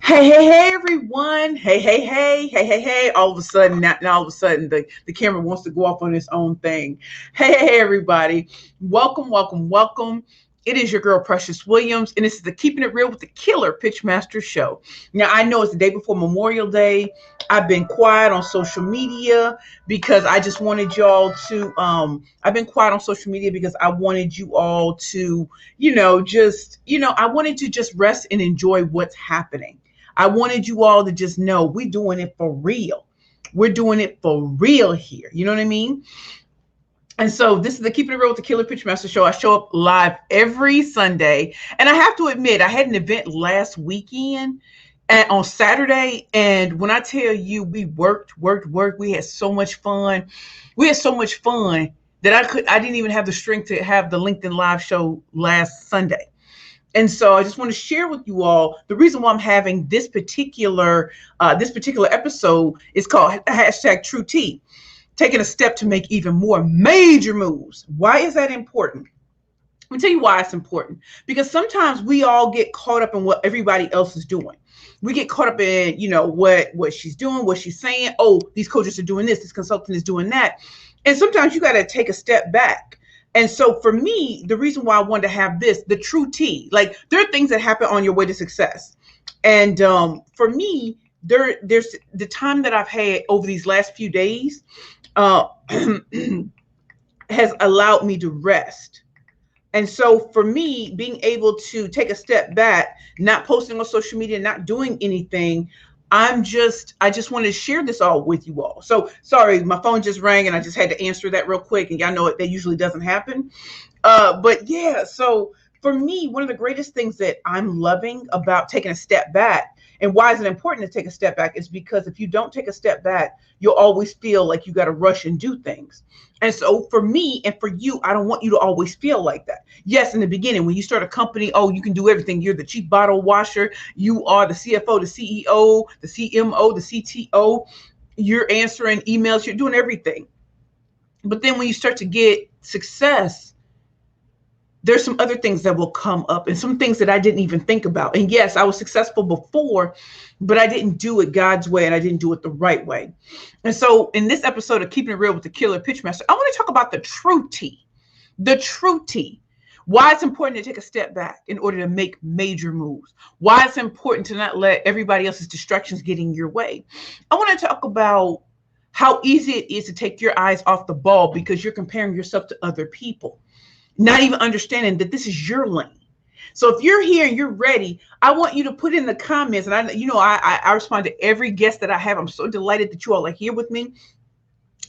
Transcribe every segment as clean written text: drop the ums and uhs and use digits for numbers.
Hey, everyone. Hey. All of a sudden, now all of a sudden, the camera wants to go off on its own thing. Hey, everybody. Welcome. It is your girl, Precious Williams, and this is the Keeping It Real with the Killer Pitchmaster show. Now, I know it's the day before Memorial Day. I've been quiet on social media because I just wanted y'all to, I've been quiet on social media because I wanted you all to, I wanted to just rest and enjoy what's happening. I wanted you all to just know we're doing it for real. We're doing it for real here. You know what I mean? And so this is the Keeping It Real with the Killer Pitchmaster show. I show up live every Sunday. And I have to admit, I had an event last weekend and on Saturday. And when I tell you we worked, we had so much fun. We had so much fun that I didn't even have the strength to have the LinkedIn live show last Sunday. And so I just want to share with you all the reason why I'm having this particular episode is called hashtag True T, taking a step to make even more major moves. Why is that important? Let me tell you why it's important. Because sometimes we all get caught up in what everybody else is doing. We get caught up in, what she's doing, what she's saying. Oh, these coaches are doing this consultant is doing that. And sometimes you got to take a step back. And so for me, the reason why I wanted to have the true T, like there are things that happen on your way to success. And for me, there's the time that I've had over these last few days has allowed me to rest. And so for me, being able to take a step back, not posting on social media, not doing anything, I just wanted to share this all with you all. So sorry, my phone just rang and I just had to answer that real quick. And y'all know that usually doesn't happen. But yeah, so for me, one of the greatest things that I'm loving about taking a step back and why is it important to take a step back is because if you don't take a step back, you'll always feel like you got to rush and do things. And so for me and for you, I don't want you to always feel like that. Yes, in the beginning, when you start a company, oh, you can do everything. You're the chief bottle washer. You are the CFO, the CEO, the CMO, the CTO. You're answering emails. You're doing everything. But then when you start to get success, there's some other things that will come up and some things that I didn't even think about. And yes, I was successful before, but I didn't do it God's way and I didn't do it the right way. And so in this episode of Keeping It Real with the Killer Pitchmaster, I want to talk about the true T, why it's important to take a step back in order to make major moves, why it's important to not let everybody else's distractions get in your way. I want to talk about how easy it is to take your eyes off the ball because you're comparing yourself to other people, not even understanding that this is your lane. So if you're here and you're ready, I want you to put in the comments. And I respond to every guest that I have. I'm so delighted that you all are here with me.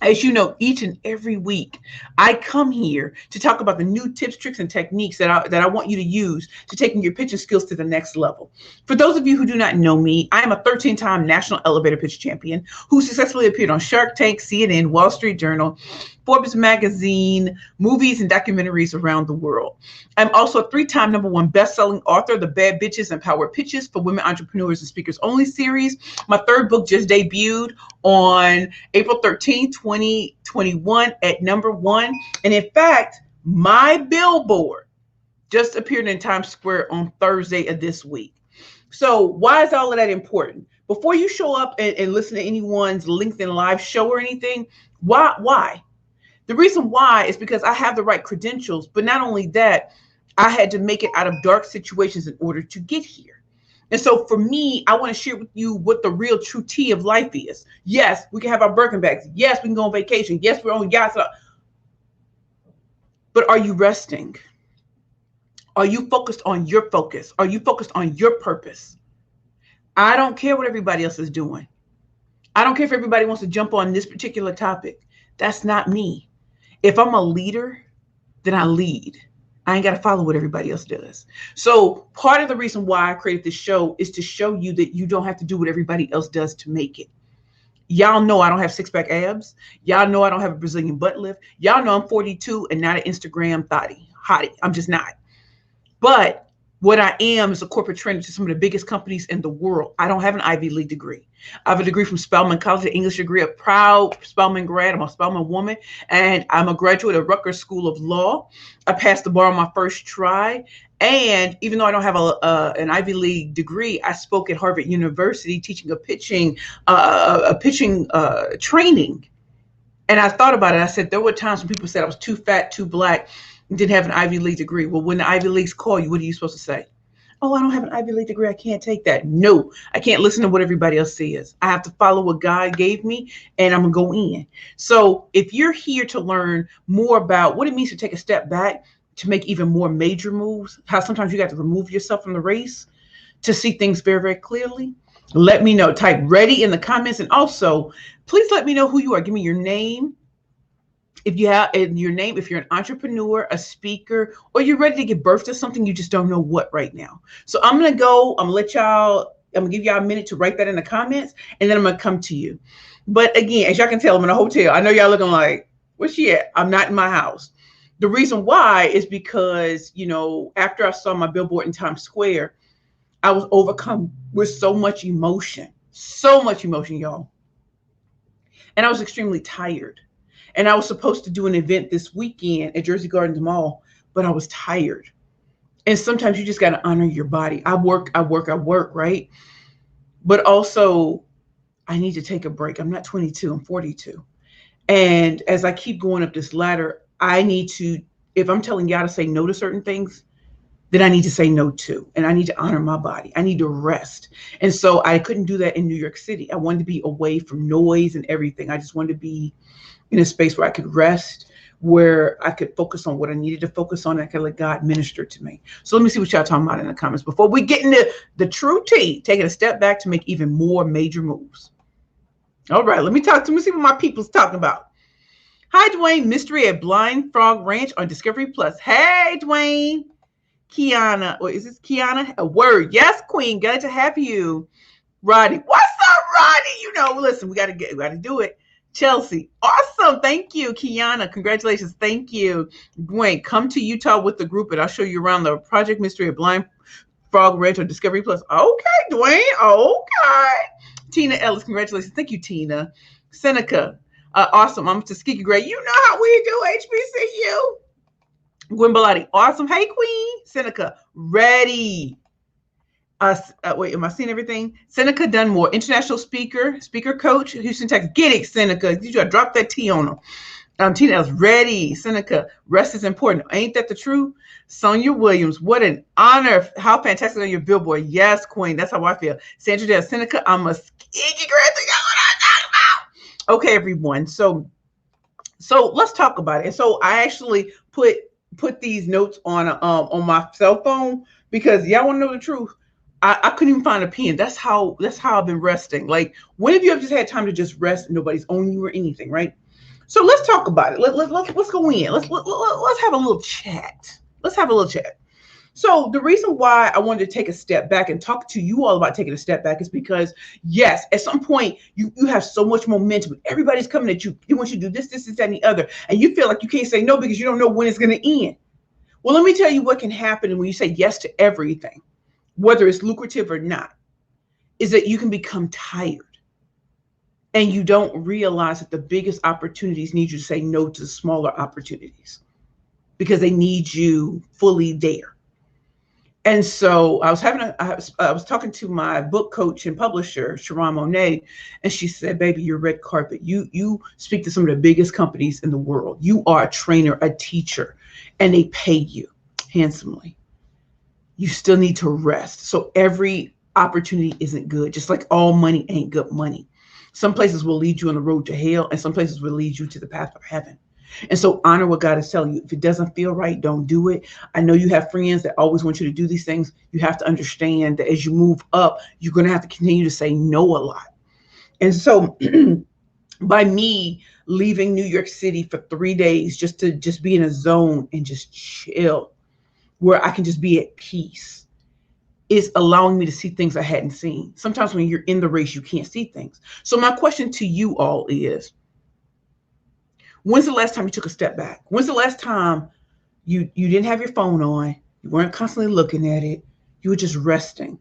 As you know, each and every week, I come here to talk about the new tips, tricks, and techniques that I want you to use to taking your pitching skills to the next level. For those of you who do not know me, I am a 13-time national elevator pitch champion who successfully appeared on Shark Tank, CNN, Wall Street Journal, Forbes magazine, movies, and documentaries around the world. I'm also a 3-time #1 best-selling author of the Bad Bitches and Power Pitches for Women Entrepreneurs and Speakers Only series. My 3rd book just debuted on April 13th, 2021 at #1. And in fact, my billboard just appeared in Times Square on Thursday of this week. So why is all of that important? Before you show up and listen to anyone's LinkedIn live show or anything, why? The reason why is because I have the right credentials, but not only that, I had to make it out of dark situations in order to get here. And so for me, I want to share with you what the real true T of life is. Yes, we can have our Birkin bags. Yes, we can go on vacation. Yes, we're on yachts. But are you resting? Are you focused on your focus? Are you focused on your purpose? I don't care what everybody else is doing. I don't care if everybody wants to jump on this particular topic. That's not me. If I'm a leader, then I lead. I ain't got to follow what everybody else does. So part of the reason why I created this show is to show you that you don't have to do what everybody else does to make it. Y'all know I don't have 6-pack abs. Y'all know I don't have a Brazilian butt lift. Y'all know I'm 42 and not an Instagram hottie. I'm just not. But What I am is a corporate trainer to some of the biggest companies in the world. I don't have an Ivy League degree. I have a degree from Spelman College, an English degree, a proud Spelman grad. I'm a Spelman woman, and I'm a graduate of Rutgers School of Law. I passed the bar on my first try. And even though I don't have an Ivy League degree, I spoke at Harvard University teaching a pitching training. And I thought about it. I said there were times when people said I was too fat, too black, and didn't have an Ivy League degree. Well, when the Ivy Leagues call you, what are you supposed to say? Oh, I don't have an Ivy League degree. I can't take that. No, I can't listen to what everybody else says. I have to follow what God gave me, and I'm going to go in. So if you're here to learn more about what it means to take a step back, to make even more major moves, how sometimes you got to remove yourself from the race to see things very, very clearly, let me know. Type ready in the comments. And also, please let me know who you are. Give me your name. If you have in your name, if you're an entrepreneur, a speaker, or you're ready to give birth to something, you just don't know what right now. So I'm going to go, I'm going to give y'all a minute to write that in the comments, and then I'm going to come to you. But again, as y'all can tell, I'm in a hotel. I know y'all looking like, where's she at? I'm not in my house. The reason why is because, after I saw my billboard in Times Square, I was overcome with so much emotion, y'all. And I was extremely tired. And I was supposed to do an event this weekend at Jersey Gardens Mall, but I was tired. And sometimes you just got to honor your body. I work, right? But also, I need to take a break. I'm not 22, I'm 42. And as I keep going up this ladder, I need to, if I'm telling y'all to say no to certain things, then I need to say no to, and I need to honor my body. I need to rest. And so I couldn't do that in New York City. I wanted to be away from noise and everything. I just wanted to be in a space where I could rest, where I could focus on what I needed to focus on, and I could let God minister to me. So let me see what y'all talking about in the comments before we get into the true tea, taking a step back to make even more major moves. All right, let me see what my people's talking about. Hi, Dwayne, Mystery at Blind Frog Ranch on Discovery Plus. Hey, Dwayne. Kiana, or is this Kiana? A word. Yes, Queen. Glad to have you. Roddy. What's up, Roddy? Listen, we gotta do it. Chelsea. Awesome. Thank you. Kiana. Congratulations. Thank you. Dwayne, come to Utah with the group and I'll show you around the Project Mystery of Blind Frog Ranch on Discovery Plus. Okay, Dwayne. Okay. Tina Ellis. Congratulations. Thank you, Tina. Seneca. Awesome. I'm Tuskegee Gray. You know how we do, HBCU. Gwimbalati, awesome. Hey, Queen. Seneca, ready. Wait, am I seeing everything? Seneca Dunmore, international speaker coach, Houston, Texas. Get it, Seneca. You gotta drop that T on them. Tina Ellis, ready. Seneca, rest is important. Ain't that the truth? Sonia Williams, what an honor. How fantastic on your billboard. Yes, Queen. That's how I feel. Sandra Dale, Seneca, I'm a Tuskegee graduate. That's what I'm talking about. Okay, everyone. So let's talk about it. And so I actually put these notes on my cell phone because y'all want to know the truth. I couldn't even find a pen. That's how I've been resting. Like, when have you ever just had time to just rest and nobody's on you or anything, right? So let's talk about it. Let's go in. Let's have a little chat. Let's have a little chat. So the reason why I wanted to take a step back and talk to you all about taking a step back is because, yes, at some point you have so much momentum. Everybody's coming at you. They want you to do this, that, and the other. And you feel like you can't say no because you don't know when it's going to end. Well, let me tell you what can happen when you say yes to everything, whether it's lucrative or not, is that you can become tired. And you don't realize that the biggest opportunities need you to say no to the smaller opportunities because they need you fully there. And so I was talking to my book coach and publisher, Sharon Monet, and she said, baby, you're red carpet. You speak to some of the biggest companies in the world. You are a trainer, a teacher, and they pay you handsomely. You still need to rest. So every opportunity isn't good, just like all money ain't good money. Some places will lead you on the road to hell, and some places will lead you to the path of heaven. And so honor what God is telling you. If it doesn't feel right, don't do it. I know you have friends that always want you to do these things. You have to understand that as you move up, you're going to have to continue to say no a lot. And so by me leaving New York City for 3 days just to be in a zone and just chill, where I can just be at peace, is allowing me to see things I hadn't seen. Sometimes when you're in the race, you can't see things. So my question to you all is, when's the last time you took a step back? When's the last time you didn't have your phone on, You weren't constantly looking at it. You were just resting.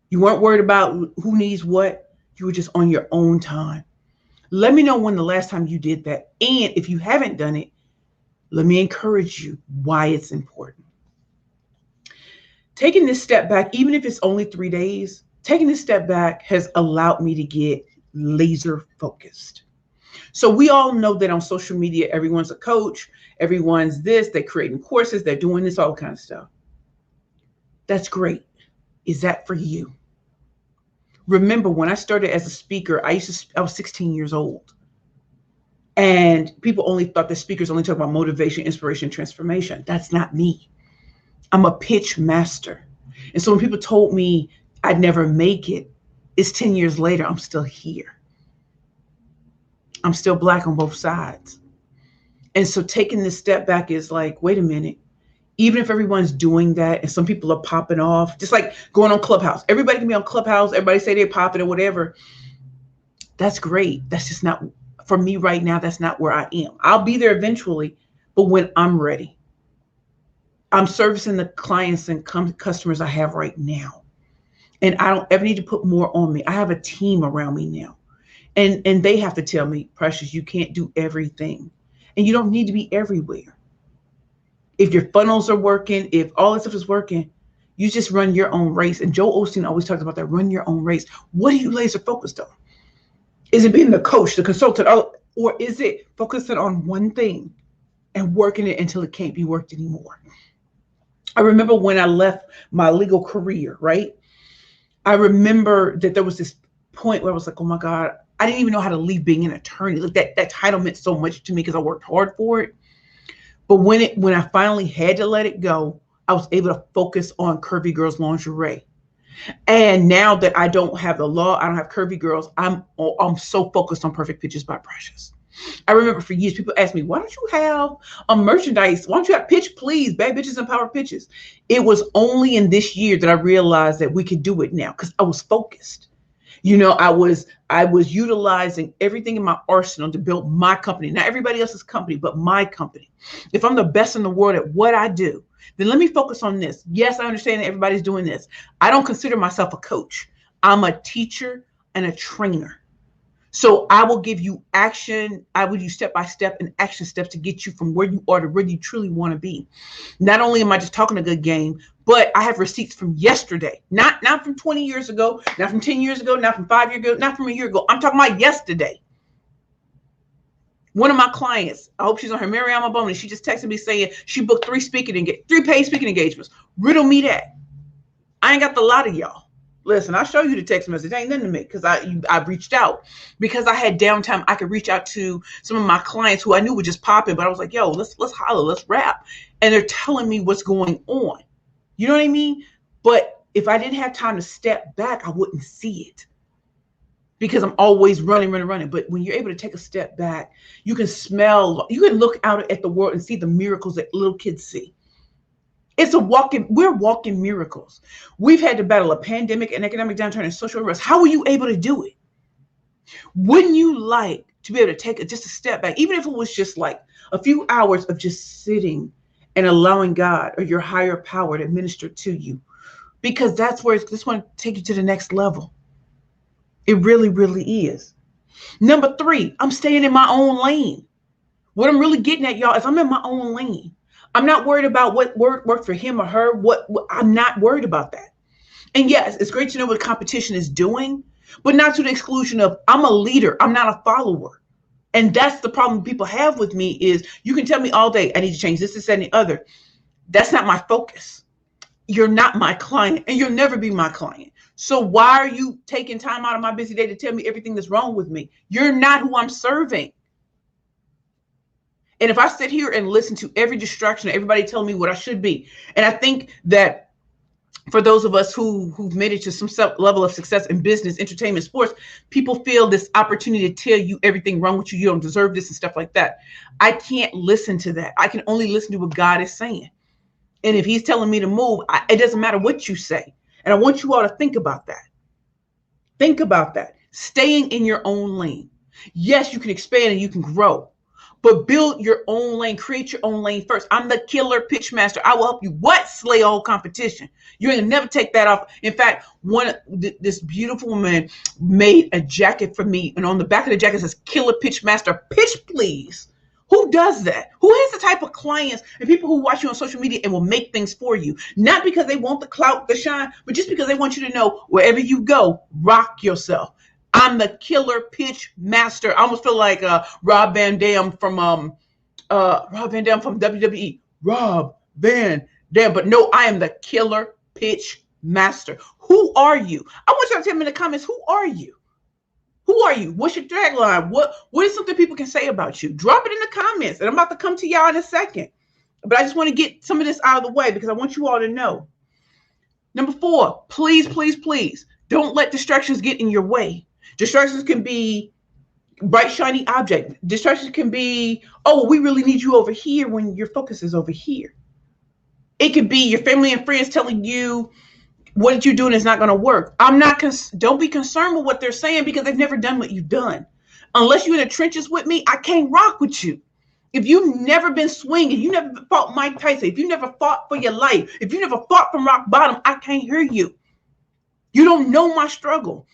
You weren't worried about who needs what. You were just on your own time. Let me know when the last time you did that. And if you haven't done it, let me encourage you why it's important. Taking this step back, even if it's only 3 days, taking this step back has allowed me to get laser focused. So we all know that on social media, everyone's a coach, everyone's this, they're creating courses, they're doing this, all kind of stuff. That's great. Is that for you? Remember, when I started as a speaker, I was 16 years old. And people only thought that speakers only talk about motivation, inspiration, transformation. That's not me. I'm a pitch master. And so when people told me I'd never make it, it's 10 years later, I'm still here. I'm still Black on both sides. And so taking this step back is like, wait a minute. Even if everyone's doing that and some people are popping off, just like going on Clubhouse. Everybody can be on Clubhouse. Everybody say they're popping or whatever. That's great. That's just not, for me right now, that's not where I am. I'll be there eventually, but when I'm ready. I'm servicing the clients and customers I have right now. And I don't ever need to put more on me. I have a team around me now. And they have to tell me, Precious, you can't do everything. And you don't need to be everywhere. If your funnels are working, if all this stuff is working, you just run your own race. And Joel Osteen always talks about that, run your own race. What are you laser focused on? Is it being the coach, the consultant, or is it focusing on one thing and working it until it can't be worked anymore? I remember when I left my legal career, right? I remember that there was this point where I was like, oh my God, I didn't even know how to leave being an attorney. Like that title meant so much to me because I worked hard for it. But when I finally had to let it go, I was able to focus on Curvy Girls lingerie. And now that I don't have the law, I don't have Curvy Girls, I'm so focused on Perfect Pitches by Precious. I remember for years, people asked me, why don't you have a merchandise? Why don't you have Pitch Please, Bad Bitches and Power Pitches? It was only in this year that I realized that we could do it now because I was focused. You know, I was utilizing everything in my arsenal to build my company, not everybody else's company, but my company. If I'm the best in the world at what I do, then let me focus on this. Yes, I understand that everybody's doing this. I don't consider myself a coach. I'm a teacher and a trainer. So I will give you action. I will use step-by-step and action steps to get you from where you are to where you truly want to be. Not only am I just talking a good game, but I have receipts from yesterday, not from 20 years ago, not from 10 years ago, not from 5 years ago, not from a year ago. I'm talking about yesterday. One of my clients, I hope she's on her Mariama Bowman, she just texted me saying she booked 3 paid speaking engagements. Riddle me that. I ain't got the lot of y'all. Listen, I'll show you the text message. It ain't nothing to me because I reached out because I had downtime. I could reach out to some of my clients who I knew were just popping, but I was like, yo, let's holler, let's rap. And they're telling me what's going on. You know what I mean? But if I didn't have time to step back, I wouldn't see it because I'm always running. But when you're able to take a step back, you can look out at the world and see the miracles that little kids see. We're walking miracles. We've had to battle a pandemic, an economic downturn, and social unrest. How were you able to do it? Wouldn't you like to be able to take just a step back, even if it was just like a few hours of just sitting and allowing God or your higher power to minister to you? Because that's where this one take you to the next level. It really, really is. Number 3, I'm staying in my own lane. What I'm really getting at, y'all, is I'm in my own lane. I'm not worried about what worked for him or her. What I'm not worried about that. And yes, it's great to know what competition is doing, but not to the exclusion of I'm a leader. I'm not a follower. And that's the problem people have with me is you can tell me all day, I need to change this, and the other. That's not my focus. You're not my client and you'll never be my client. So why are you taking time out of my busy day to tell me everything that's wrong with me? You're not who I'm serving. And if I sit here and listen to every distraction, everybody telling me what I should be, and I think that for those of us who've made it to some level of success in business, entertainment, sports, people feel this opportunity to tell you everything wrong with you. You don't deserve this and stuff like that. I can't listen to that. I can only listen to what God is saying. And if he's telling me to move, it doesn't matter what you say. And I want you all to think about that. Think about that. Staying in your own lane. Yes, you can expand and you can grow. but build your own lane, create your own lane first. I'm the killer pitch master. I will help you slay all competition. You're gonna never take that off. In fact, this beautiful woman made a jacket for me, and on the back of the jacket says killer pitch master, pitch please. Who does that? Who has the type of clients and people who watch you on social media and will make things for you? Not because they want the clout, the shine, but just because they want you to know wherever you go, rock yourself. I'm the killer pitch master. I almost feel like Rob Van Dam from WWE. Rob Van Dam. But no, I am the killer pitch master. Who are you? I want you to tell me in the comments, who are you? Who are you? What's your tagline? What is something people can say about you? Drop it in the comments. And I'm about to come to y'all in a second. But I just want to get some of this out of the way because I want you all to know. Number 4, please, please, please don't let distractions get in your way. Distractions can be bright, shiny object. Distractions can be, oh, we really need you over here when your focus is over here. It could be your family and friends telling you what you're doing is not going to work. Don't be concerned with what they're saying because they've never done what you've done. Unless you're in the trenches with me, I can't rock with you. If you've never been swinging, you never fought Mike Tyson, if you never fought for your life, if you never fought from rock bottom, I can't hear you. You don't know my struggle.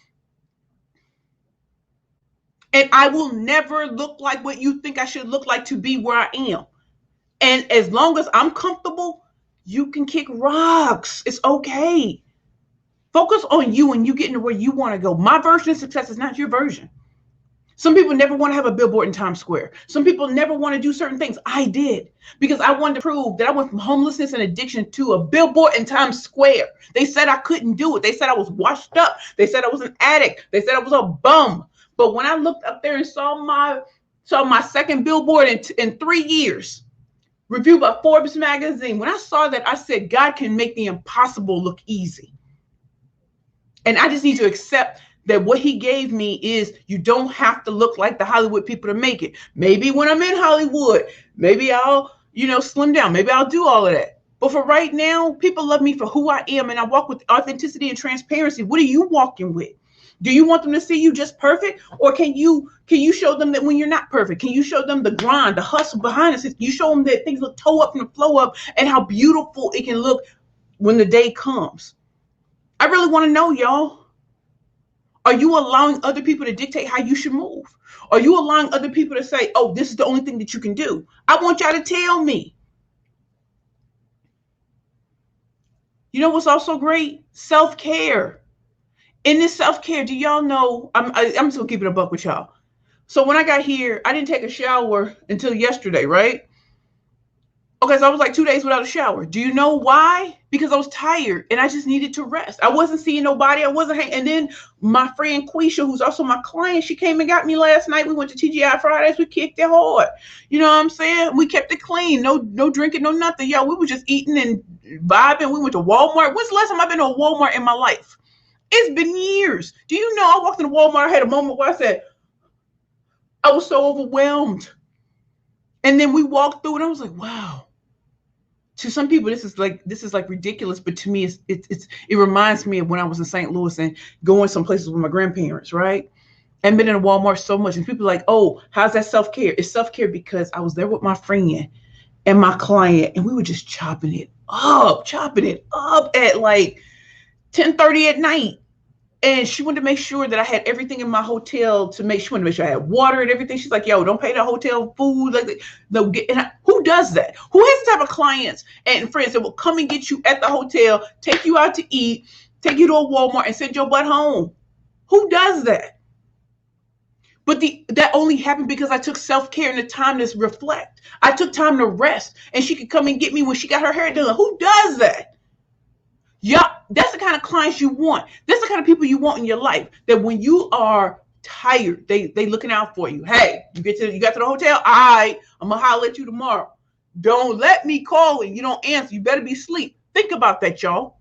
And I will never look like what you think I should look like to be where I am. And as long as I'm comfortable, you can kick rocks. It's okay. Focus on you and you getting to where you want to go. My version of success is not your version. Some people never want to have a billboard in Times Square. Some people never want to do certain things. I did because I wanted to prove that I went from homelessness and addiction to a billboard in Times Square. They said I couldn't do it. They said I was washed up. They said I was an addict. They said I was a bum. But when I looked up there and saw my second billboard in 3 years, reviewed by Forbes magazine, when I saw that, I said, God can make the impossible look easy. And I just need to accept that what he gave me is you don't have to look like the Hollywood people to make it. Maybe when I'm in Hollywood, maybe I'll, slim down. Maybe I'll do all of that. But for right now, people love me for who I am. And I walk with authenticity and transparency. What are you walking with? Do you want them to see you just perfect? Or can you show them that when you're not perfect? Can you show them the grind, the hustle behind us? Can you show them that things look toe up and flow up and how beautiful it can look when the day comes? I really want to know, y'all. Are you allowing other people to dictate how you should move? Are you allowing other people to say, oh, this is the only thing that you can do? I want y'all to tell me. You know what's also great? Self-care. In this self-care, do y'all know, I'm just gonna keep it a buck with y'all. So when I got here, I didn't take a shower until yesterday, right? Okay, so I was like 2 days without a shower. Do you know why? Because I was tired and I just needed to rest. I wasn't seeing nobody. I wasn't hanging. And then my friend Quisha, who's also my client, she came and got me last night. We went to TGI Fridays. We kicked it hard. You know what I'm saying? We kept it clean. No drinking, no nothing. Yo, we were just eating and vibing. We went to Walmart. When's the last time I've been to a Walmart in my life? It's been years. Do you know I walked into Walmart, I had a moment where I said, I was so overwhelmed. And then we walked through and I was like, wow. To some people, this is like ridiculous, but to me, it reminds me of when I was in St. Louis and going some places with my grandparents, right? And been in a Walmart so much, and people are like, oh, how's that self-care? It's self-care because I was there with my friend and my client, and we were just chopping it up at like 10:30 at night. And she wanted to make sure that I had everything in my hotel she wanted to make sure I had water and everything. She's like, yo, don't pay the hotel food. Who does that? Who has the type of clients and friends that will come and get you at the hotel, take you out to eat, take you to a Walmart and send your butt home? Who does that? But that only happened because I took self-care and the time to reflect. I took time to rest and she could come and get me when she got her hair done. Who does that? Yeah, that's the kind of clients you want. That's the kind of people you want in your life. That when you are tired, they looking out for you. Hey, you got to the hotel? All right, I'm gonna holler at you tomorrow. Don't let me call and you don't answer. You better be asleep. Think about that, y'all.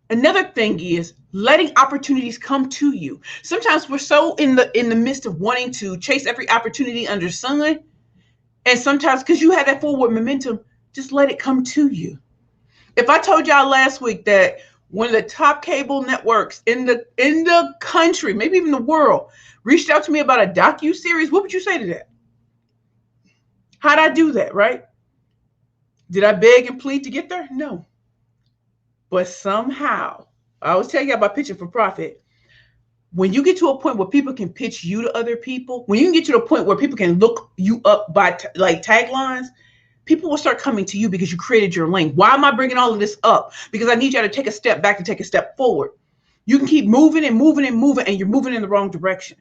Another thing is letting opportunities come to you. Sometimes we're so in the midst of wanting to chase every opportunity under the sun, and sometimes because you have that forward momentum, just let it come to you. If I told y'all last week that one of the top cable networks in the country, maybe even the world, reached out to me about a docu-series, what would you say to that? How'd I do that, right? Did I beg and plead to get there? No. But somehow, I always tell you about pitching for profit. When you get to a point where people can pitch you to other people, when you can get to the point where people can look you up by like taglines, people will start coming to you because you created your lane. Why am I bringing all of this up? Because I need you to take a step back to take a step forward. You can keep moving and moving and moving, and you're moving in the wrong direction.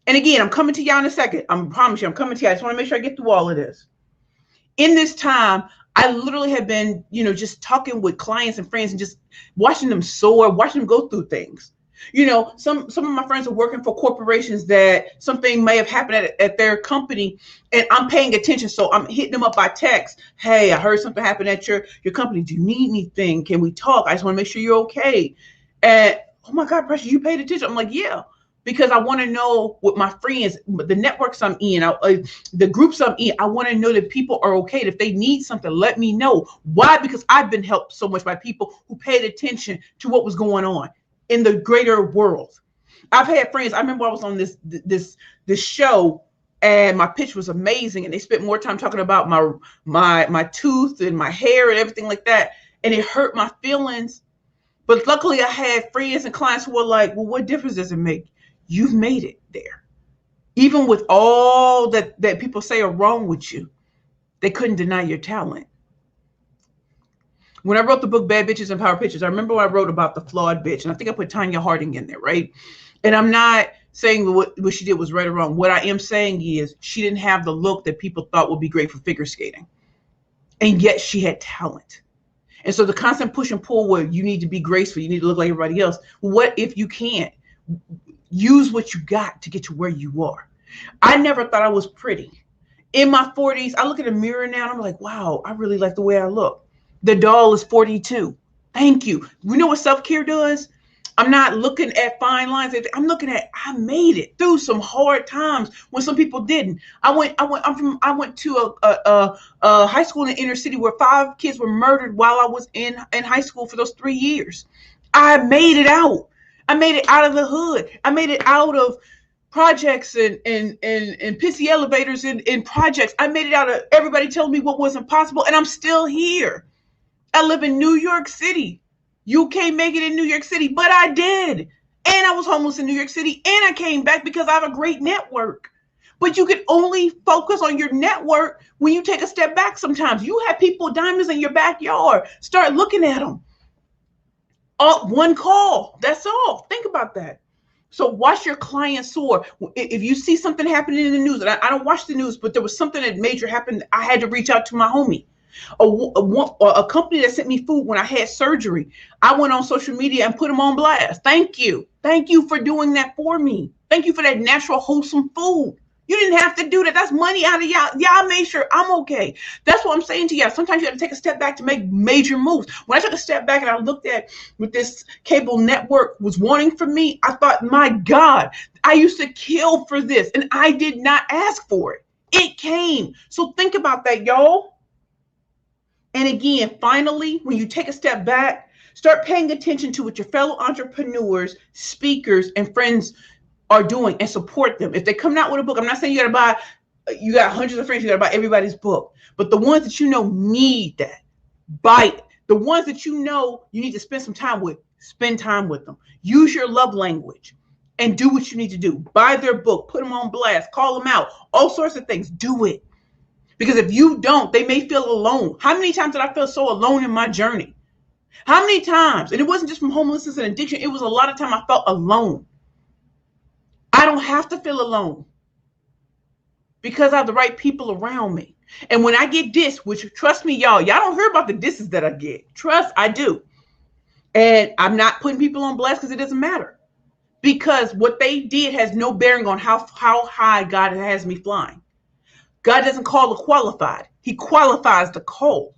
And again, I'm coming to y'all in a second. I promise you, I'm coming to you. I just want to make sure I get through all of this. In this time, I literally have been, just talking with clients and friends and just watching them soar, watching them go through things. Some of my friends are working for corporations that something may have happened at their company, and I'm paying attention. So I'm hitting them up by text. Hey, I heard something happened at your company. Do you need anything? Can we talk? I just want to make sure you're okay. And oh my God, Precious, you paid attention. I'm like, yeah, because I want to know what my friends, the networks I'm in, the groups I'm in, I want to know that people are okay. If they need something, let me know. Why? Because I've been helped so much by people who paid attention to what was going on in the greater world. I've had friends. I remember I was on this show, and my pitch was amazing, and they spent more time talking about my tooth and my hair and everything like that, and it hurt my feelings. But luckily, I had friends and clients who were like, "Well, what difference does it make? You've made it there. Even with all that people say are wrong with you, they couldn't deny your talent." When I wrote the book Bad Bitches and Power Pictures, I remember when I wrote about the flawed bitch, and I think I put Tanya Harding in there, right? And I'm not saying what she did was right or wrong. What I am saying is she didn't have the look that people thought would be great for figure skating, and yet she had talent. And so the constant push and pull where you need to be graceful, you need to look like everybody else. What if you can't? Use what you got to get to where you are. I never thought I was pretty. In my 40s, I look in the mirror now and I'm like, wow, I really like the way I look. The doll is 42. Thank you. You know what self-care does? I'm not looking at fine lines. I'm looking at, I made it through some hard times when some people didn't. I went to a high school in the inner city where 5 kids were murdered while I was in high school for those 3 years. I made it out. I made it out of the hood. I made it out of projects and pissy elevators in projects. I made it out of everybody telling me what wasn't possible, and I'm still here. I live in New York City. You can't make it in New York City, but I did. And I was homeless in New York City, and I came back because I have a great network. But you can only focus on your network when you take a step back sometimes. You have people, diamonds in your backyard. Start looking at them. One call, that's all. Think about that. So watch your clients soar. If you see something happening in the news, and I don't watch the news, but there was something that major happened, I had to reach out to my homie. A company that sent me food when I had surgery. I went on social media and put them on blast. Thank you. Thank you for doing that for me. Thank you for that natural, wholesome food. You didn't have to do that. That's money out of y'all. Y'all made sure I'm okay. That's what I'm saying to y'all. Sometimes you have to take a step back to make major moves. When I took a step back and I looked at what this cable network was wanting from me, I thought, my God, I used to kill for this, and I did not ask for it. It came. So think about that, y'all. And again, finally, when you take a step back, start paying attention to what your fellow entrepreneurs, speakers, and friends are doing and support them. If they come out with a book, I'm not saying you got hundreds of friends, you got to buy everybody's book. But the ones that you know need that, buy it. The ones that you know you need to spend some time with, spend time with them. Use your love language and do what you need to do. Buy their book, put them on blast, call them out, all sorts of things. Do it. Because if you don't, they may feel alone. How many times did I feel so alone in my journey? How many times? And it wasn't just from homelessness and addiction. It was a lot of time I felt alone. I don't have to feel alone because I have the right people around me. And when I get dissed, which trust me, y'all don't hear about the disses that I get. Trust, I do. And I'm not putting people on blast because it doesn't matter. Because what they did has no bearing on how high God has me flying. God doesn't call the qualified. He qualifies the called.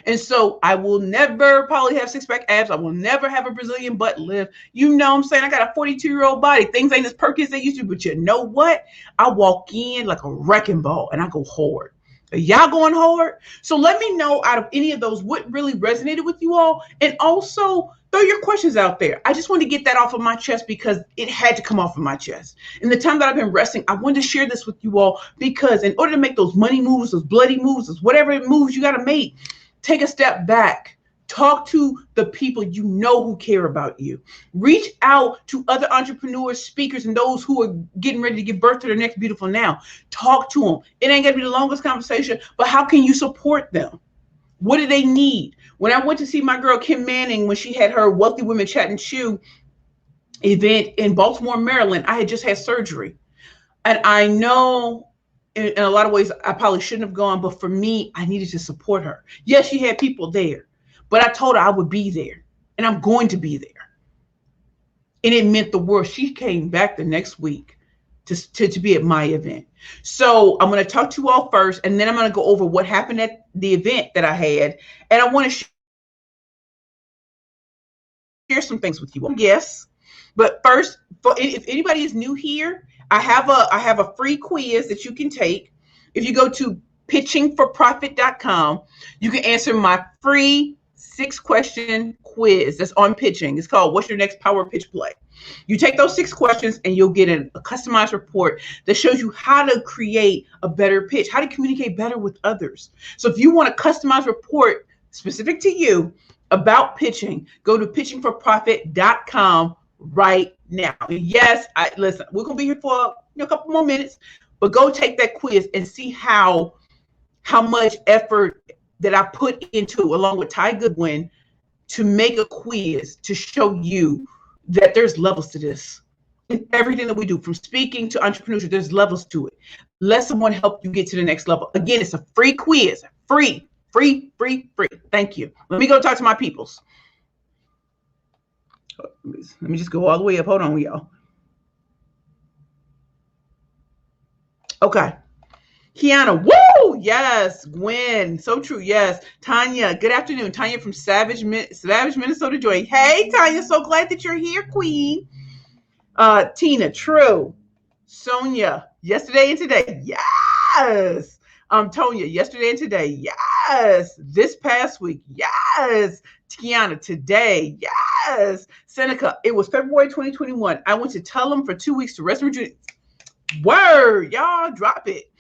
And so I will never probably have 6-pack abs. I will never have a Brazilian butt lift. You know what I'm saying? I got a 42-year-old body. Things ain't as perky as they used to, but you know what? I walk in like a wrecking ball and I go hard. Y'all going hard? So let me know out of any of those what really resonated with you all. And also throw your questions out there. I just want to get that off of my chest because it had to come off of my chest. In the time that I've been resting, I wanted to share this with you all because in order to make those money moves, those bloody moves, those whatever moves you got to make, take a step back. Talk to the people you know who care about you. Reach out to other entrepreneurs, speakers, and those who are getting ready to give birth to their next beautiful now. Talk to them. It ain't gonna be the longest conversation, but how can you support them? What do they need? When I went to see my girl Kim Manning when she had her Wealthy Women Chat and Chew event in Baltimore, Maryland, I had just had surgery. And I know in a lot of ways I probably shouldn't have gone, but for me, I needed to support her. Yes, she had people there. But I told her I would be there, and I'm going to be there. And it meant the world. She came back the next week to be at my event. So I'm going to talk to you all first, and then I'm going to go over what happened at the event that I had. And I want to share some things with you all. Yes. But first, if anybody is new here, I have a free quiz that you can take. If you go to pitchingforprofit.com, you can answer my free 6-question quiz that's on pitching. It's called What's Your Next Power Pitch Play? You take those 6 questions and you'll get a customized report that shows you how to create a better pitch, how to communicate better with others. So if you want a customized report specific to you about pitching, go to pitchingforprofit.com right now. Yes, listen, we're going to be here for a couple more minutes, but go take that quiz and see how much effort that I put into, along with Ty Goodwin, to make a quiz to show you that there's levels to this. In everything that we do, from speaking to entrepreneurship, there's levels to it. Let someone help you get to the next level. Again, it's a free quiz. Free. Thank you. Let me go talk to my peoples. Let me just go all the way up. Hold on, y'all. Okay. Kiana, woo! Yes. Gwen, so true. Yes. Tanya, good afternoon. Tanya from Savage, Minnesota, Joy. Hey, Tanya, so glad that you're here, Queen. Tina, true. Sonia, yesterday and today. Yes. Tonya, yesterday and today. Yes. This past week. Yes. Tiana, today. Yes. Seneca, it was February 2021. I went to tell them for 2 weeks to rest and rejuvenate. Word, y'all, drop it.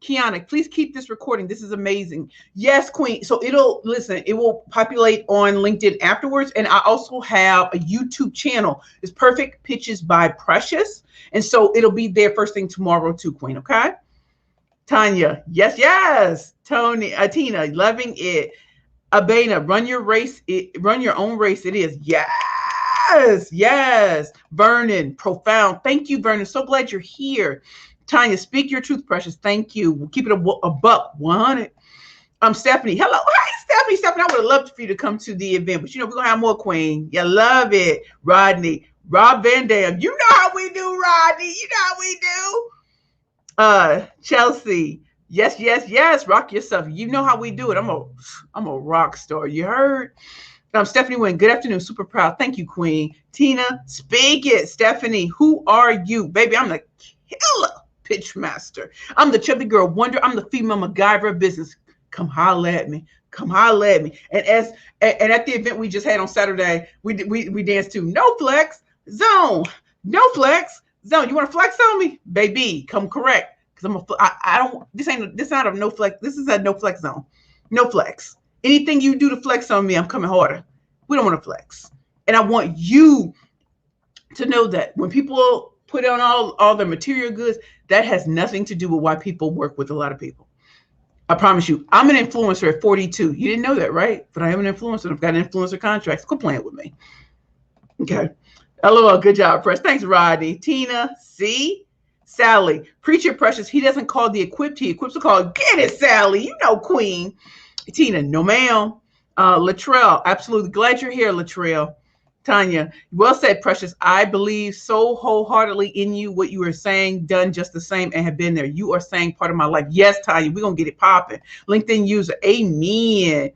Kiana, please keep this recording. This is amazing. Yes, Queen. So it will populate on LinkedIn afterwards. And I also have a YouTube channel. It's Perfect Pitches by Precious. And so it'll be there first thing tomorrow too, Queen. Okay. Tanya, yes. Tony, Tina, loving it. Abena, run your own race. It is. Yes. Vernon, profound. Thank you, Vernon. So glad you're here. Tanya, speak your truth, Precious. Thank you. We'll keep it a buck 100. Stephanie. Hello. Hi, Stephanie. I would have loved for you to come to the event, but we're going to have more, Queen. You love it. Rodney. Rob Van Dam. You know how we do, Rodney. You know how we do. Chelsea. Yes. Rock yourself. You know how we do it. I'm a rock star. You heard? Stephanie Wynn, good afternoon. Super proud. Thank you, Queen. Tina, speak it. Stephanie, who are you? Baby, I'm the killer pitch master. I'm the chubby girl wonder. I'm the female MacGyver of business. Come holler at me. And at the event we just had on Saturday, we danced to No Flex Zone. You want to flex on me? Baby, come correct. Because this not a no flex. This is a no flex zone. No flex. Anything you do to flex on me, I'm coming harder. We don't want to flex. And I want you to know that when people put on all their material goods, that has nothing to do with why people work with a lot of people. I promise you, I'm an influencer at 42. You didn't know that, right? But I am an influencer. I've got influencer contracts. Quit playing with me. Okay. LOL. Good job, Press. Thanks, Rodney. Tina, see? Sally, preacher Precious. He doesn't call the equipped. He equips the call. Get it, Sally. You know, Queen. Tina, no ma'am. Latrell, absolutely. Glad you're here, Latrell. Tanya, well said, Precious. I believe so wholeheartedly in you, what you are saying, done just the same, and have been there. You are saying part of my life. Yes, Tanya, we're going to get it popping. LinkedIn user, amen.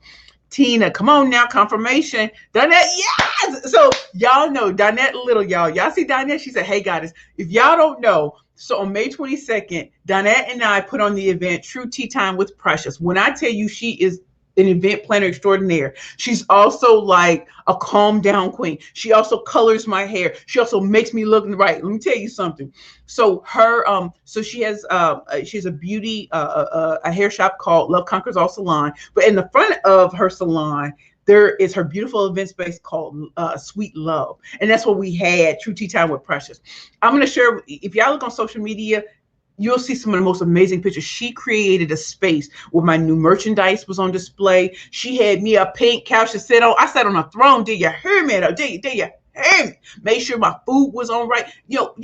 Tina, come on now, confirmation. Donette, yes. So y'all know Donette Little, y'all see Donette? She said, hey guys, if y'all don't know, so on May 22nd, Donette and I put on the event True Tea Time with Precious. When I tell you she is an event planner extraordinaire, she's also like a calm down queen. She also colors my hair. She also makes me look right. Let me tell you something. So so she has a beauty, a hair shop called Love Conquers All Salon. But in the front of her salon, there is her beautiful event space called Sweet Love. And that's what we had, True Tea Time with Precious. I'm going to share, if y'all look on social media, you'll see some of the most amazing pictures. She created a space where my new merchandise was on display. She had me a pink couch to sit on. I sat on a throne. Did you hear me? Did you hear me? Made sure my food was on right. Yo.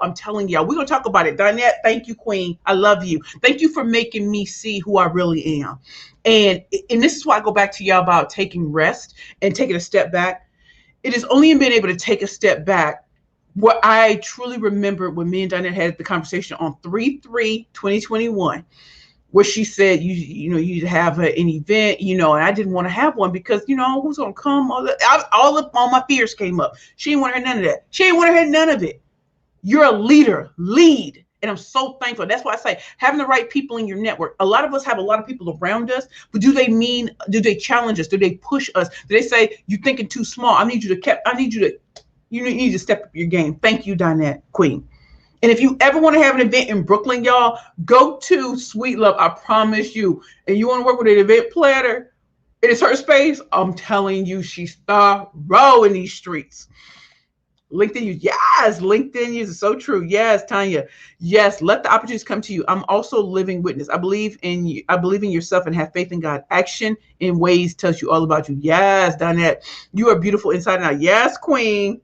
I'm telling y'all, we're going to talk about it. Donette, thank you, queen. I love you. Thank you for making me see who I really am. And this is why I go back to y'all about taking rest and taking a step back. It is only in being able to take a step back what I truly remember when me and Donette had the conversation on 3/3/2021, where she said, you have an event, and I didn't want to have one because, who's going to come? All my fears came up. She didn't want to hear none of that. She didn't want to hear none of it. You're a leader, lead. And I'm so thankful. That's why I say having the right people in your network. A lot of us have a lot of people around us, but do they challenge us? Do they push us? Do they say, you're thinking too small? You need to step up your game. Thank you, Donette, queen. And if you ever want to have an event in Brooklyn, y'all, go to Sweet Love. I promise you. And you want to work with an event planner, it is her space. I'm telling you, she's thorough in these streets. LinkedIn, yes, LinkedIn is so true. Yes, Tanya, yes, let the opportunities come to you. I'm also living witness. I believe in you. I believe in yourself and have faith in God. Action in ways tells you all about you. Yes, Donette, you are beautiful inside and out. Yes, queen.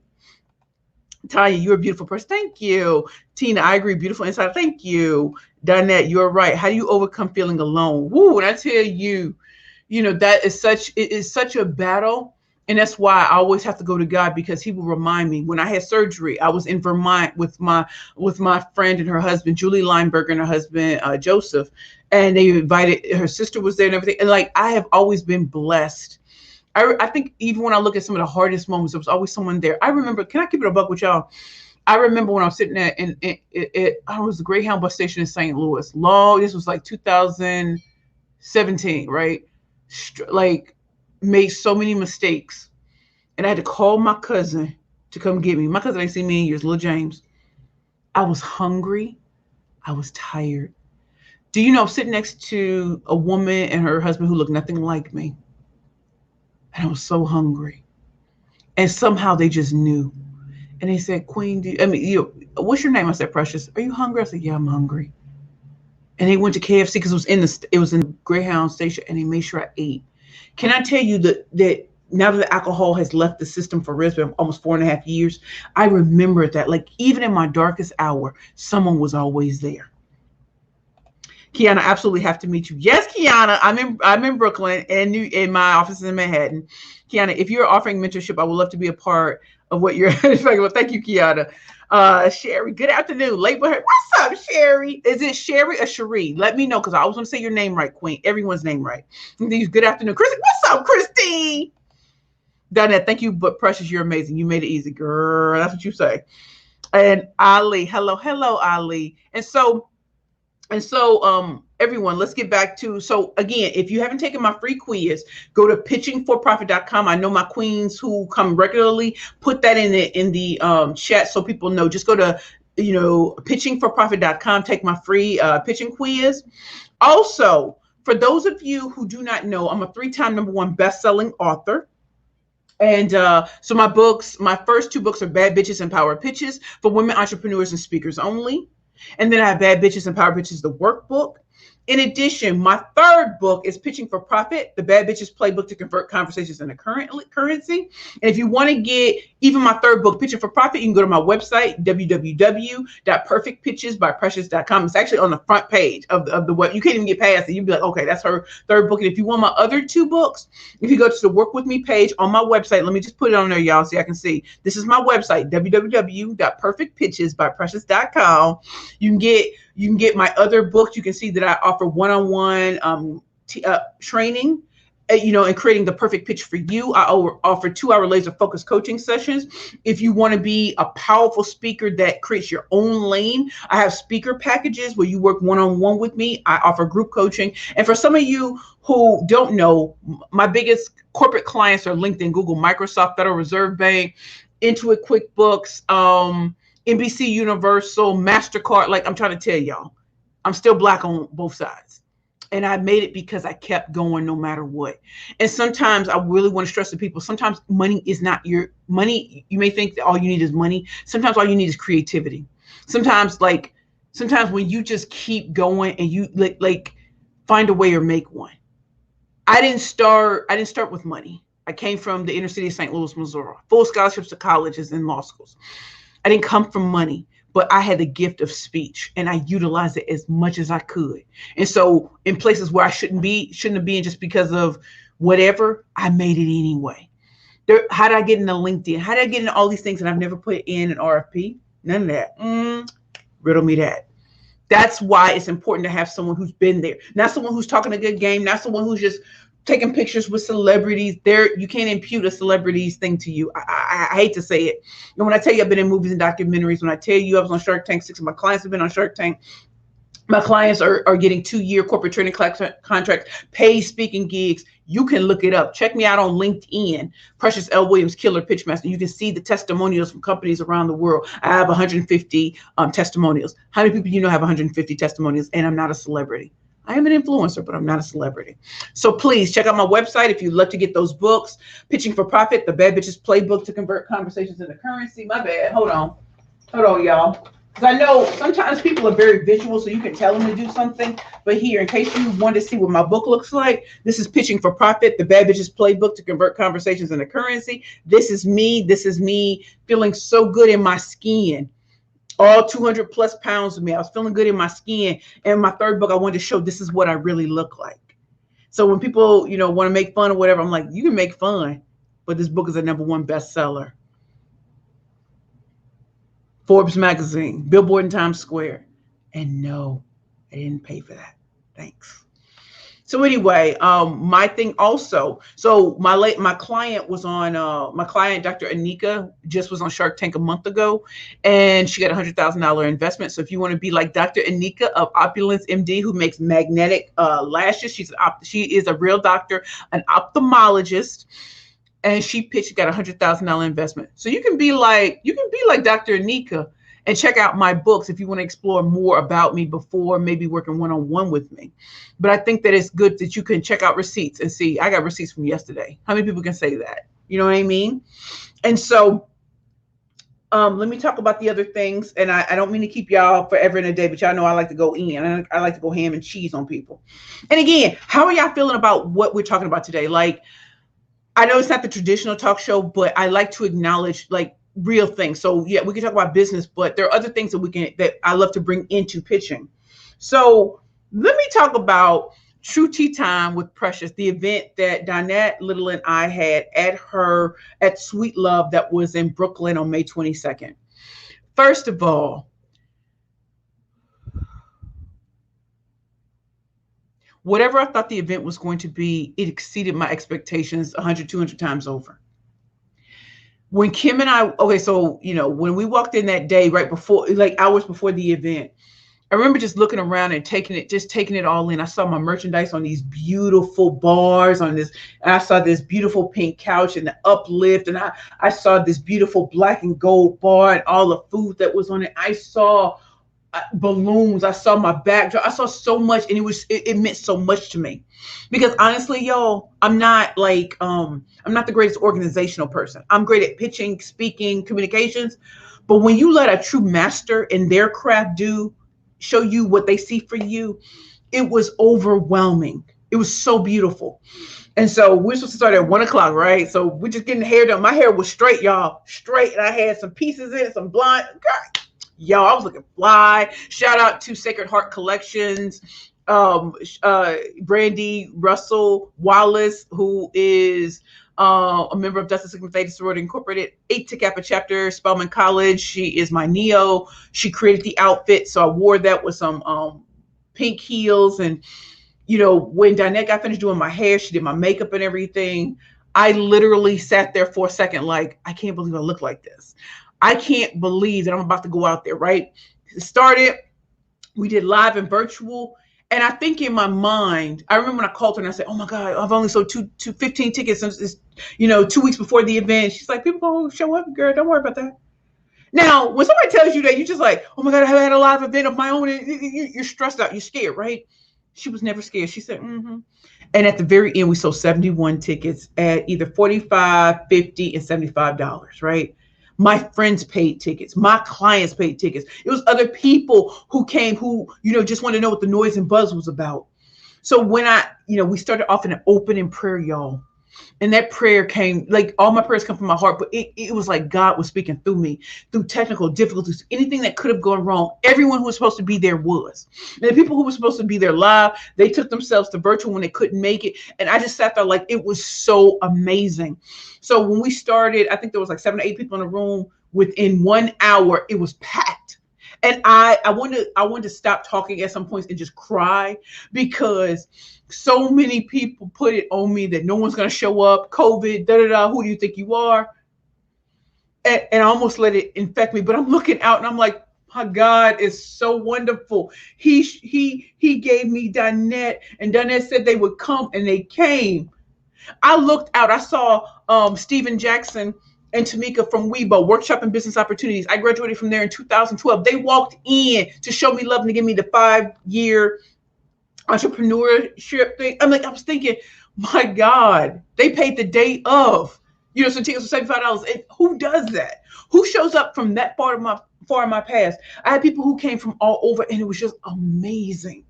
Tanya, you're a beautiful person. Thank you. Tina, I agree. Beautiful inside. Thank you. Donette, you're right. How do you overcome feeling alone? Woo, and I tell you, that is such a battle. And that's why I always have to go to God, because he will remind me. When I had surgery, I was in Vermont with my friend and her husband, Julie Lineberger, and her husband, Joseph. And they invited, her sister was there and everything. And like, I have always been blessed. I think even when I look at some of the hardest moments, there was always someone there. I remember, can I keep it a buck with y'all? I remember when I was sitting there I was the Greyhound bus station in St. Louis. This was like 2017, right? Like, made so many mistakes. And I had to call my cousin to come get me. My cousin ain't seen me in years, little James. I was hungry. I was tired. Do you know, I'm sitting next to a woman and her husband who looked nothing like me. And I was so hungry. And somehow they just knew. And they said, Queen, what's your name? I said, Precious. Are you hungry? I said, yeah, I'm hungry. And they went to KFC because it was in the Greyhound station, and they made sure I ate. Can I tell you that now that the alcohol has left the system for real, almost 4.5 years, I remember that, like, even in my darkest hour, someone was always there. Kiana, I absolutely have to meet you. Yes, Kiana, I'm in Brooklyn and in my office in Manhattan. Kiana, if you're offering mentorship, I would love to be a part of what you're expecting. Well, thank you, Kiana. Sherry, good afternoon. Label her. What's up, Sherry? Is it Sherry or Cherie? Let me know, because I always want to say your name right, Queen. Everyone's name right. Good afternoon. Christine, what's up, Christine? Donette, thank you, but Precious, you're amazing. You made it easy, girl. That's what you say. And Ali, hello, Ali. And so, everyone, let's get back to, so again, if you haven't taken my free quiz, go to pitchingforprofit.com. I know my queens who come regularly put that in the chat so people know. Just go to, pitchingforprofit.com, take my free pitching quiz. Also, for those of you who do not know, I'm a 3-time #1 best-selling author. And so my first 2 books are Bad Bitches and Power Pitches for women entrepreneurs and speakers only. And then I have Bad Bitches and Power Pitches, the workbook. In addition, my 3rd book is Pitching for Profit, the Bad Bitches Playbook to Convert Conversations into Currency. And if you want to get even my 3rd book, Pitching for Profit, you can go to my website, www.perfectpitchesbyprecious.com. It's actually on the front page of the web. You can't even get past it. You'd be like, okay, that's her 3rd book. And if you want my other 2 books, if you go to the Work With Me page on my website, let me just put it on there, y'all, so I can see. This is my website, www.perfectpitchesbyprecious.com. You can get my other books. You can see that I offer one-on-one training and creating the perfect pitch for you. I offer 2-hour laser focus coaching sessions. If you want to be a powerful speaker that creates your own lane, I have speaker packages where you work one-on-one with me. I offer group coaching. And for some of you who don't know, my biggest corporate clients are LinkedIn, Google, Microsoft, Federal Reserve Bank, Intuit, QuickBooks, NBC Universal, MasterCard. Like, I'm trying to tell y'all, I'm still black on both sides. And I made it because I kept going no matter what. And sometimes I really want to stress to people, sometimes money is not your money. You may think that all you need is money. Sometimes all you need is creativity. Sometimes when you just keep going and you like find a way or make one. I didn't start with money. I came from the inner city of St. Louis, Missouri, full scholarships to colleges and law schools. I didn't come from money, but I had the gift of speech and I utilized it as much as I could. And so in places where I shouldn't have been just because of whatever, I made it anyway. How did I get into LinkedIn? How did I get into all these things that I've never put in an RFP? None of that. Riddle me that. That's why it's important to have someone who's been there, not someone who's talking a good game, not someone who's just taking pictures with celebrities. You can't impute a celebrity's thing to you. I hate to say it. And when I tell you I've been in movies and documentaries, when I tell you I was on Shark Tank, 6 of my clients have been on Shark Tank. My clients are getting 2-year corporate training contracts, paid speaking gigs. You can look it up. Check me out on LinkedIn, Precious L. Williams, Killer Pitchmaster. You can see the testimonials from companies around the world. I have 150 testimonials. How many people you know have 150 testimonials? And I'm not a celebrity. I am an influencer, but I'm not a celebrity. So please check out my website if you'd love to get those books. Pitching for Profit, the Bad Bitches Playbook to Convert Conversations into Currency. My bad. Hold on, y'all. Because I know sometimes people are very visual, so you can tell them to do something. But here, in case you want to see what my book looks like, this is Pitching for Profit, the Bad Bitches Playbook to Convert Conversations into Currency. This is me. This is me feeling so good in my skin. All 200 plus pounds of me. I was feeling good in my skin. And my third book, I wanted to show this is what I really look like. So when people, want to make fun or whatever, I'm like, you can make fun, but this book is a #1 bestseller. Forbes magazine, Billboard in Times Square. And no, I didn't pay for that. Thanks. So anyway, my thing also, so my client was on, my client, Dr. Anika, just was on Shark Tank a month ago, and she got $100,000 investment. So if you want to be like Dr. Anika of Opulence MD, who makes magnetic lashes, she is a real doctor, an ophthalmologist, and she pitched, got $100,000 investment. So you can be like Dr. Anika and check out my books if you want to explore more about me before maybe working one-on-one with me. But I think that it's good that you can check out receipts and see. I got receipts from yesterday. How many people can say that? You know what I mean? And so let me talk about the other things. And I don't mean to keep y'all forever and a day, but y'all know I like to go in. I like to go ham and cheese on people. And again, how are y'all feeling about what we're talking about today? Like, I know it's not the traditional talk show, but I like to acknowledge like real things. So yeah, we can talk about business, but there are other things that I love to bring into pitching. So let me talk about True Tea Time with Precious, the event that Donette Little and I had at Sweet Love that was in Brooklyn on May 22nd. First of all, whatever I thought the event was going to be, it exceeded my expectations 100, 200 times over. When Kim and I, when we walked in that day, right before, like hours before the event, I remember just looking around and taking it all in. I saw my merchandise on these beautiful bars and I saw this beautiful pink couch and the uplift. And I saw this beautiful black and gold bar and all the food that was on it. I saw balloons. I saw my backdrop. I saw so much, and it meant so much to me, because honestly, y'all, I'm not the greatest organizational person. I'm great at pitching, speaking, communications, but when you let a true master in their craft show you what they see for you, it was overwhelming. It was so beautiful. And so we're supposed to start at 1:00, right? So we're just getting the hair done. My hair was straight, y'all, straight, and I had some pieces in it, some blonde. God, yo, I was looking fly. Shout out to Sacred Heart Collections, Brandy Russell Wallace, who is a member of Justice Sigma Theta Sorority Incorporated, 8 to Kappa Chapter, Spelman College. She is my Neo. She created the outfit, so I wore that with some pink heels, and when Dinette got finished doing my hair, she did my makeup and everything. I literally sat there for a second, like, I can't believe I look like this. I can't believe that I'm about to go out there, right? It started, we did live and virtual. And I think in my mind, I remember when I called her and I said, oh my God, I've only sold 15 tickets since this, 2 weeks before the event. She's like, people gonna show up, girl. Don't worry about that. Now, when somebody tells you that, you're just like, oh my God, I had a live event of my own. And you're stressed out. You're scared, right? She was never scared. She said, mm-hmm. And at the very end, we sold 71 tickets at either $45, $50, and $75, right? My friends paid tickets. My clients paid tickets. It was other people who came who, just wanted to know what the noise and buzz was about. So when we started off in an opening prayer, y'all. And that prayer came, like, all my prayers come from my heart, but it was like God was speaking through me, through technical difficulties, anything that could have gone wrong. Everyone who was supposed to be there was. And the people who were supposed to be there live, they took themselves to virtual when they couldn't make it. And I just sat there like, it was so amazing. So when we started, I think there was like 7 or 8 people in the room. Within 1 hour, it was packed. And I wanted to stop talking at some points and just cry, because so many people put it on me that no one's going to show up, COVID, who do you think you are? And I almost let it infect me, but I'm looking out and I'm like, my God is so wonderful. He gave me Dinette, and Dinette said they would come, and they came. I looked out, I saw Stephen Jackson and Tamika from Weibo, Workshop and Business Opportunities. I graduated from there in 2012. They walked in to show me love and to give me the 5-year entrepreneurship thing. I was thinking, my God, they paid the day of. Some tickets for $75. And who does that? Who shows up from that far in my past? I had people who came from all over, and it was just amazing.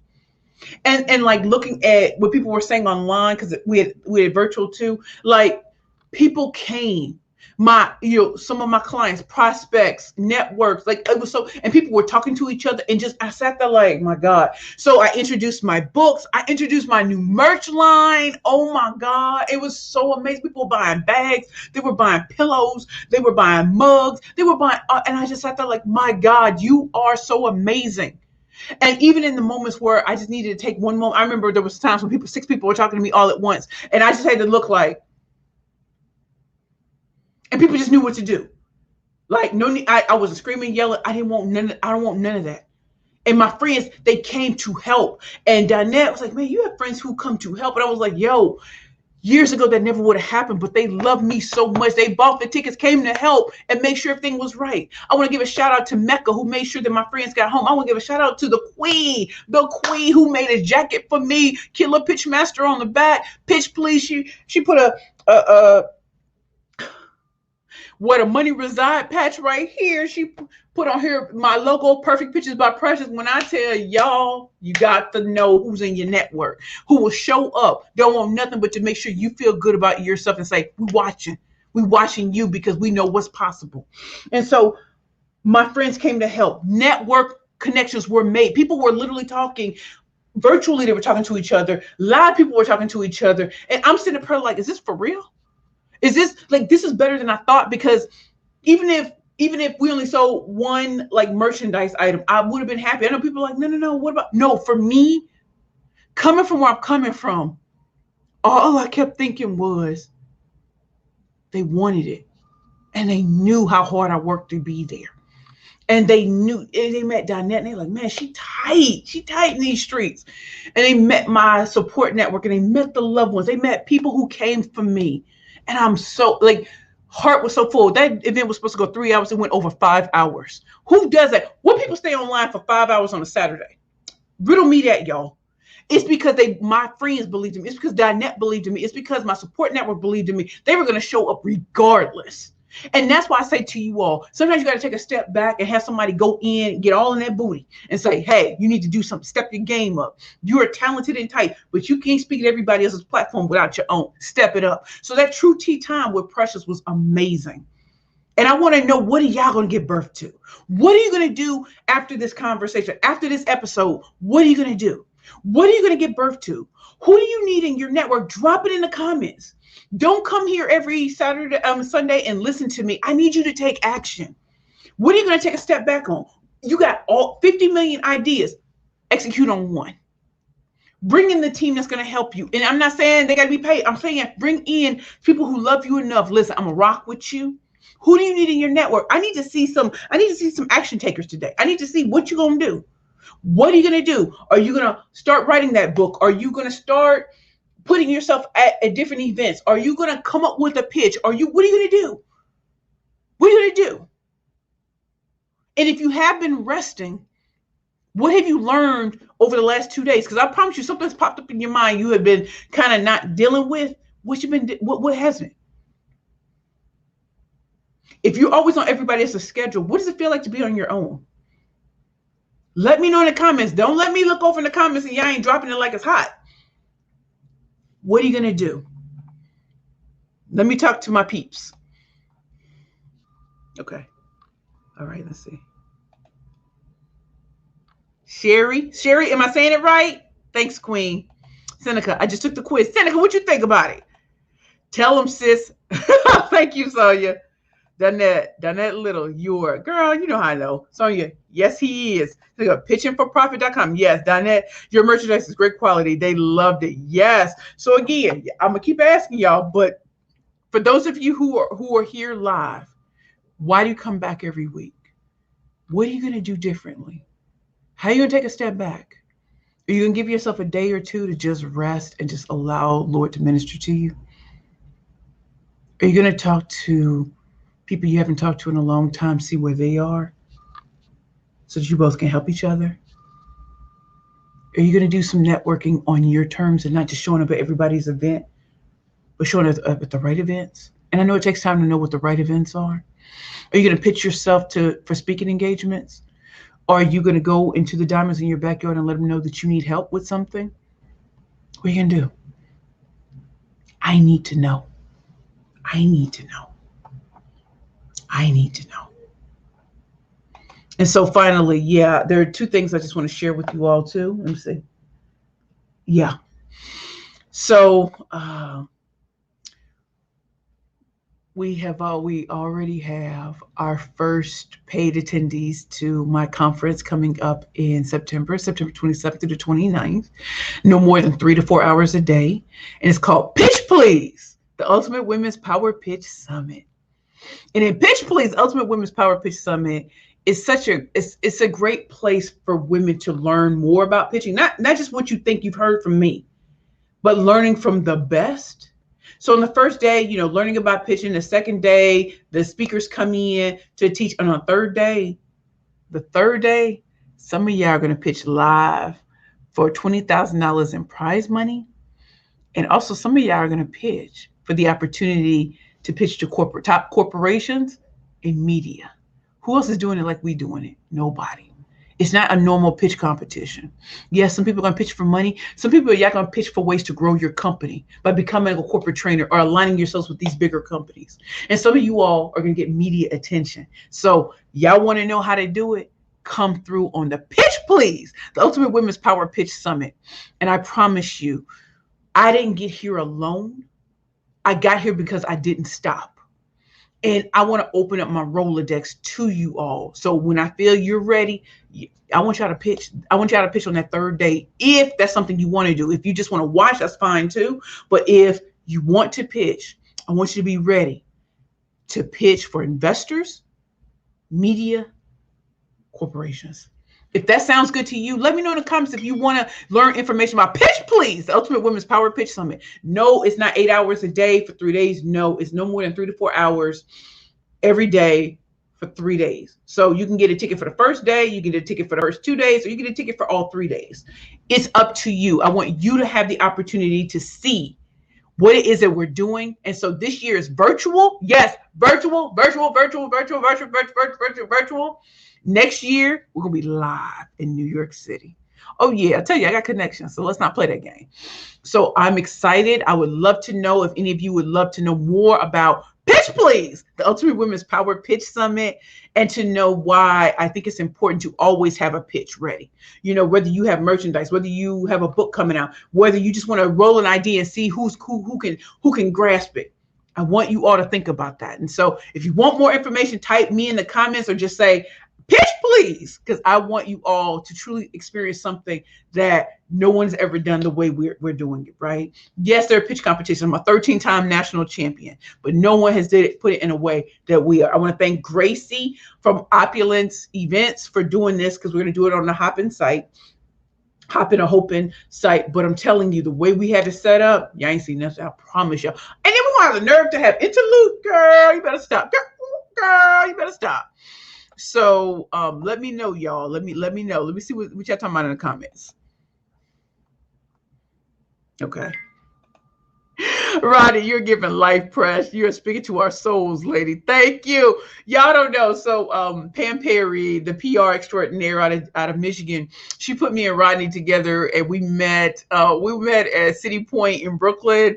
And like looking at what people were saying online, because we had virtual too. Like, people came. Some of my clients, prospects, networks, like, it was so, and people were talking to each other, and I sat there like, my God. So I introduced my books. I introduced my new merch line. Oh my God. It was so amazing. People were buying bags. They were buying pillows. They were buying mugs. They were buying, and I just sat there like, my God, you are so amazing. And even in the moments where I just needed to take one moment, I remember there was times when 6 people were talking to me all at once, and I just had to look like, and people just knew what to do. Like, no need, I wasn't screaming, yelling. I don't want none of that. And my friends, they came to help. And Dinette was like, man, you have friends who come to help. And I was like, yo, years ago that never would have happened, but they love me so much. They bought the tickets, came to help and make sure everything was right. I want to give a shout out to Mecca, who made sure that my friends got home. I want to give a shout out to the queen who made a jacket for me. Killer Pitch Master on the back. Pitch please. She put a where the money reside patch right here. She put on here my logo, Perfect Pictures by Precious. When I tell y'all, you got to know who's in your network, who will show up. Don't want nothing but to make sure you feel good about yourself and say, we watching you, because we know what's possible. And so my friends came to help. Network connections were made. People were literally talking virtually. They were talking to each other. Live people were talking to each other. And I'm sitting there like, is this for real? Is this like, this is better than I thought? Because even if we only sold one like merchandise item, I would have been happy. I know people are like, no, what about, no, for me, coming from where I'm coming from, all I kept thinking was they wanted it, and they knew how hard I worked to be there. And they knew, they met Dinette, and they're like, man, she tight in these streets. And they met my support network, and they met the loved ones. They met people who came for me. And I'm so, like, heart was so full. That event was supposed to go 3 hours. It went over 5 hours. Who does that? What people stay online for 5 hours on a Saturday? Riddle me that, y'all. It's because my friends believed in me. It's because Dinette believed in me. It's because my support network believed in me. They were going to show up regardless. And that's why I say to you all, sometimes you got to take a step back and have somebody go in, get all in that booty and say, hey, you need to do something. Step your game up. You are talented and tight, but you can't speak at everybody else's platform without your own. Step it up. So that true tea time with Precious was amazing. And I want to know, what are y'all going to give birth to? What are you going to do after this conversation, after this episode? What are you going to do? What are you going to give birth to? Who do you need in your network? Drop it in the comments. Don't come here every Sunday and listen to me. I need you to take action. What are you going to take a step back on? You got all 50 million ideas. Execute on one. Bring in the team that's going to help you. And I'm not saying they got to be paid. I'm saying bring in people who love you enough. Listen, I'm going to rock with you. Who do you need in your network? I need to see some action takers today. I need to see what you're going to do. What are you going to do? Are you going to start writing that book? Are you going to start putting yourself at different events? Are you going to come up with a pitch? What are you going to do? What are you going to do? And if you have been resting, what have you learned over the last 2 days? Because I promise you, something's popped up in your mind you have been kind of not dealing with. What hasn't? If you're always on everybody else's schedule, what does it feel like to be on your own? Let me know in the comments. Don't let me look over in the comments and y'all ain't dropping it like it's hot. What are you going to do? Let me talk to my peeps. Okay. All right, let's see. Sherry, am I saying it right? Thanks, Queen. Seneca, I just took the quiz. Seneca, what you think about it? Tell them, sis. Thank you, Sonia. Donette Little, you're girl, you know how I know. Sonia, yes, he is. Pitchingforprofit.com. Yes, Donette, your merchandise is great quality. They loved it. Yes. So again, I'm gonna keep asking y'all, but for those of you who are here live, why do you come back every week? What are you gonna do differently? How are you gonna take a step back? Are you gonna give yourself a day or two to just rest and just allow Lord to minister to you? Are you gonna talk to people you haven't talked to in a long time, see where they are, so that you both can help each other? Are you going to do some networking on your terms and not just showing up at everybody's event, but showing up at the right events? And I know it takes time to know what the right events are. Are you going to pitch yourself for speaking engagements? Or are you going to go into the diamonds in your backyard and let them know that you need help with something? What are you going to do? I need to know. I need to know. I need to know. And so finally, yeah, there are two things I just want to share with you all too. Let me see. Yeah. So we already have our first paid attendees to my conference coming up in September 27th through the 29th. No more than 3 to 4 hours a day. And it's called Pitch Please, the Ultimate Women's Power Pitch Summit. And in Pitch Please, Ultimate Women's Power Pitch Summit is it's a great place for women to learn more about pitching. Not just what you think you've heard from me, but learning from the best. So on the first day, learning about pitching. The second day, the speakers come in to teach. And on the third day, some of y'all are going to pitch live for $20,000 in prize money. And also some of y'all are going to pitch for the opportunity to pitch to top corporations and media. Who else is doing it like we doing it? Nobody. It's not a normal pitch competition. Yes, some people are going to pitch for money. Some people are going to pitch for ways to grow your company by becoming a corporate trainer or aligning yourselves with these bigger companies. And some of you all are going to get media attention. So y'all want to know how to do it? Come through on the Pitch Please, the Ultimate Women's Power Pitch Summit. And I promise you, I didn't get here alone. I got here because I didn't stop. And I want to open up my Rolodex to you all. So when I feel you're ready, I want y'all to pitch. I want y'all to pitch on that third day. If that's something you want to do. If you just want to watch, that's fine too. But if you want to pitch, I want you to be ready to pitch for investors, media, corporations. If that sounds good to you, let me know in the comments if you want to learn information about Pitch Please, the Ultimate Women's Power Pitch Summit. No, it's not 8 hours a day for 3 days. No, it's no more than 3 to 4 hours every day for 3 days. So you can get a ticket for the first day, you can get a ticket for the first 2 days, or you get a ticket for all 3 days. It's up to you. I want you to have the opportunity to see what it is that we're doing. And so this year is virtual. Yes, virtual. Next year, we're going to be live in New York City. Oh, yeah, I tell you, I got connections, so let's not play that game. So I'm excited. I would love to know if any of you would love to know more about Pitch Please, the Ultimate Women's Power Pitch Summit, and to know why I think it's important to always have a pitch ready. Whether you have merchandise, whether you have a book coming out, whether you just want to roll an idea and see who can grasp it. I want you all to think about that. And so if you want more information, type me in the comments or just say, Pitch please, because I want you all to truly experience something that no one's ever done the way we're doing it, right? Yes, there are pitch competitions. I'm a 13-time national champion, but no one has put it in a way that we are. I want to thank Gracie from Opulence Events for doing this, because we're going to do it on the Hopin site. Hopping a hoping site, but I'm telling you, the way we had it set up, y'all ain't seen nothing. I promise y'all. And then we want the nerve to have interlude, girl. You better stop, girl. You better stop. So let me know, y'all. Let me know. Let me see what y'all talking about in the comments. Okay. Roddy, you're giving life press. You're speaking to our souls, lady. Thank you. Y'all don't know. So Pam Perry, the PR extraordinaire out of Michigan, she put me and Rodney together, and we met at City Point in Brooklyn.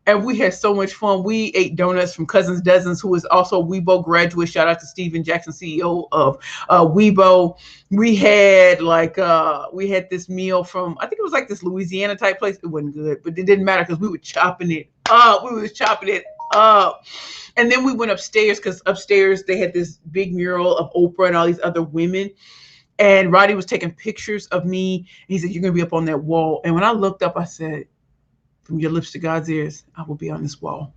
And we had so much fun. We ate donuts from Cousins Dozens, who is also a Weibo graduate. Shout out to Steven Jackson, CEO of Weibo. We had this meal from, I think it was like this Louisiana type place. It wasn't good, but it didn't matter because we were chopping it up. And then we went upstairs, because upstairs they had this big mural of Oprah and all these other women. And Roddy was taking pictures of me. And he said, "You're going to be up on that wall." And when I looked up, I said, "From your lips to God's ears, I will be on this wall.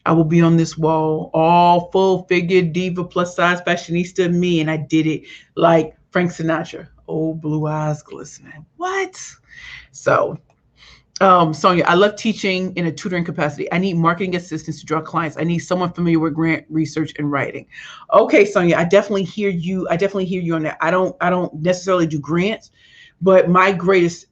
I will be on this wall, all full figure, diva, plus size fashionista me." And I did it like Frank Sinatra. Oh, blue eyes glistening. What? So, Sonia, I love teaching in a tutoring capacity. I need marketing assistance to draw clients. I need someone familiar with grant research and writing. Okay, Sonia, I definitely hear you. I definitely hear you on that. I don't necessarily do grants, but my greatest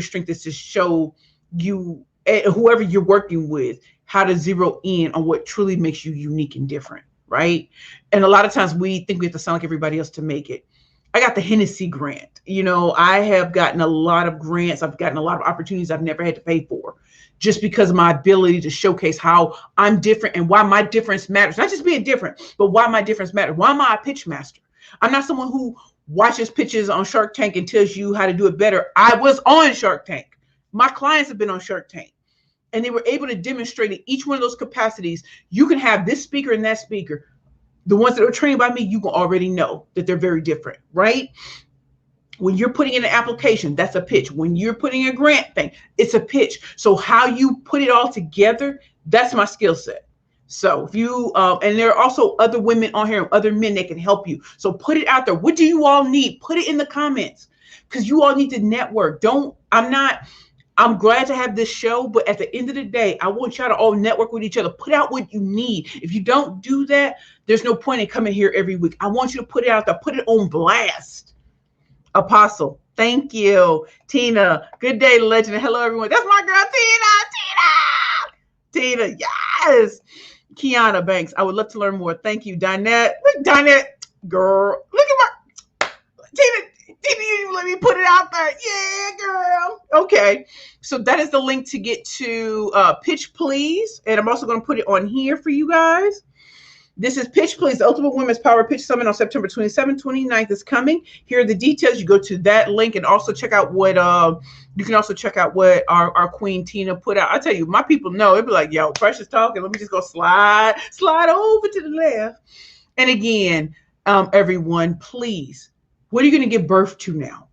strength is to show you, whoever you're working with, how to zero in on what truly makes you unique and different, right? And a lot of times we think we have to sound like everybody else to make it. I got the Hennessy grant. I have gotten a lot of grants. I've gotten a lot of opportunities I've never had to pay for, just because of my ability to showcase how I'm different and why my difference matters. Not just being different, but why my difference matters. Why am I a pitch master? I'm not someone who watches pitches on Shark Tank and tells you how to do it better. I was on Shark Tank. My clients have been on Shark Tank, and they were able to demonstrate in each one of those capacities. You can have this speaker and that speaker. The ones that are trained by me, you can already know that they're very different, right? When you're putting in an application, that's a pitch. When you're putting a grant thing, it's a pitch. So how you put it all together, that's my skill set. So if you, and there are also other women on here, other men that can help you. So put it out there. What do you all need? Put it in the comments, because you all need to network. I'm glad to have this show, but at the end of the day, I want y'all to all network with each other. Put out what you need. If you don't do that, there's no point in coming here every week. I want you to put it out there. Put it on blast. Apostle, thank you. Tina, good day, legend. Hello, everyone. That's my girl, Tina, yes. Kiana Banks, I would love to learn more. Thank you, Dinette. Look, Dinette, girl. Look at my Tina, you even let me put it out there. Yeah, girl. Okay. So that is the link to get to Pitch Please. And I'm also going to put it on here for you guys. This is Pitch Please, the Ultimate Women's Power Pitch Summit on September 27th, 29th is coming. Here are the details. You go to that link and also check out what our Queen Tina put out. I tell you, my people know. It'd be like, yo, Precious talking. Let me just go slide over to the left. And again, everyone, please, what are you going to give birth to now?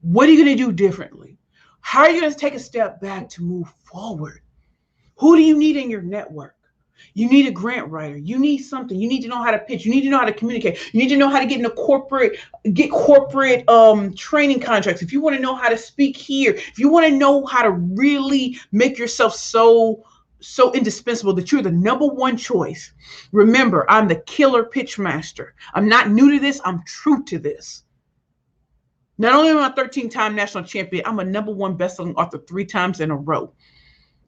What are you going to do differently? How are you going to take a step back to move forward? Who do you need in your network? You need a grant writer. You need something. You need to know how to pitch. You need to know how to communicate. You need to know how to get corporate training contracts. If you want to know how to speak here, if you want to know how to really make yourself so indispensable that you're the number one choice. Remember, I'm the killer pitch master. I'm not new to this. I'm true to this. Not only am I a 13-time national champion, I'm a number one best-selling author 3 times in a row.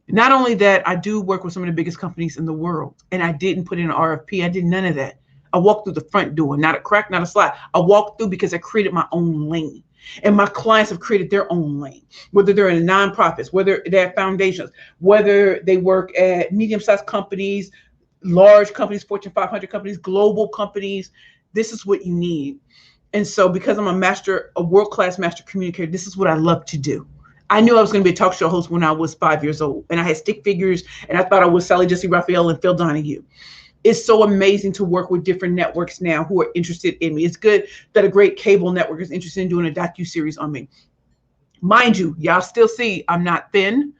Not only that, I do work with some of the biggest companies in the world, and I didn't put in an RFP. I did none of that. I walked through the front door, not a crack, not a slide. I walked through because I created my own lane, and my clients have created their own lane, whether they're in nonprofits, whether they're foundations, whether they work at medium-sized companies, large companies, Fortune 500 companies, global companies. This is what you need. And so because I'm a world-class master communicator, this is what I love to do. I knew I was going to be a talk show host when I was 5 years old, and I had stick figures, and I thought I was Sally Jesse Raphael and Phil Donahue. It's so amazing to work with different networks now who are interested in me. It's good that a great cable network is interested in doing a docu-series on me. Mind you, y'all still see I'm not thin.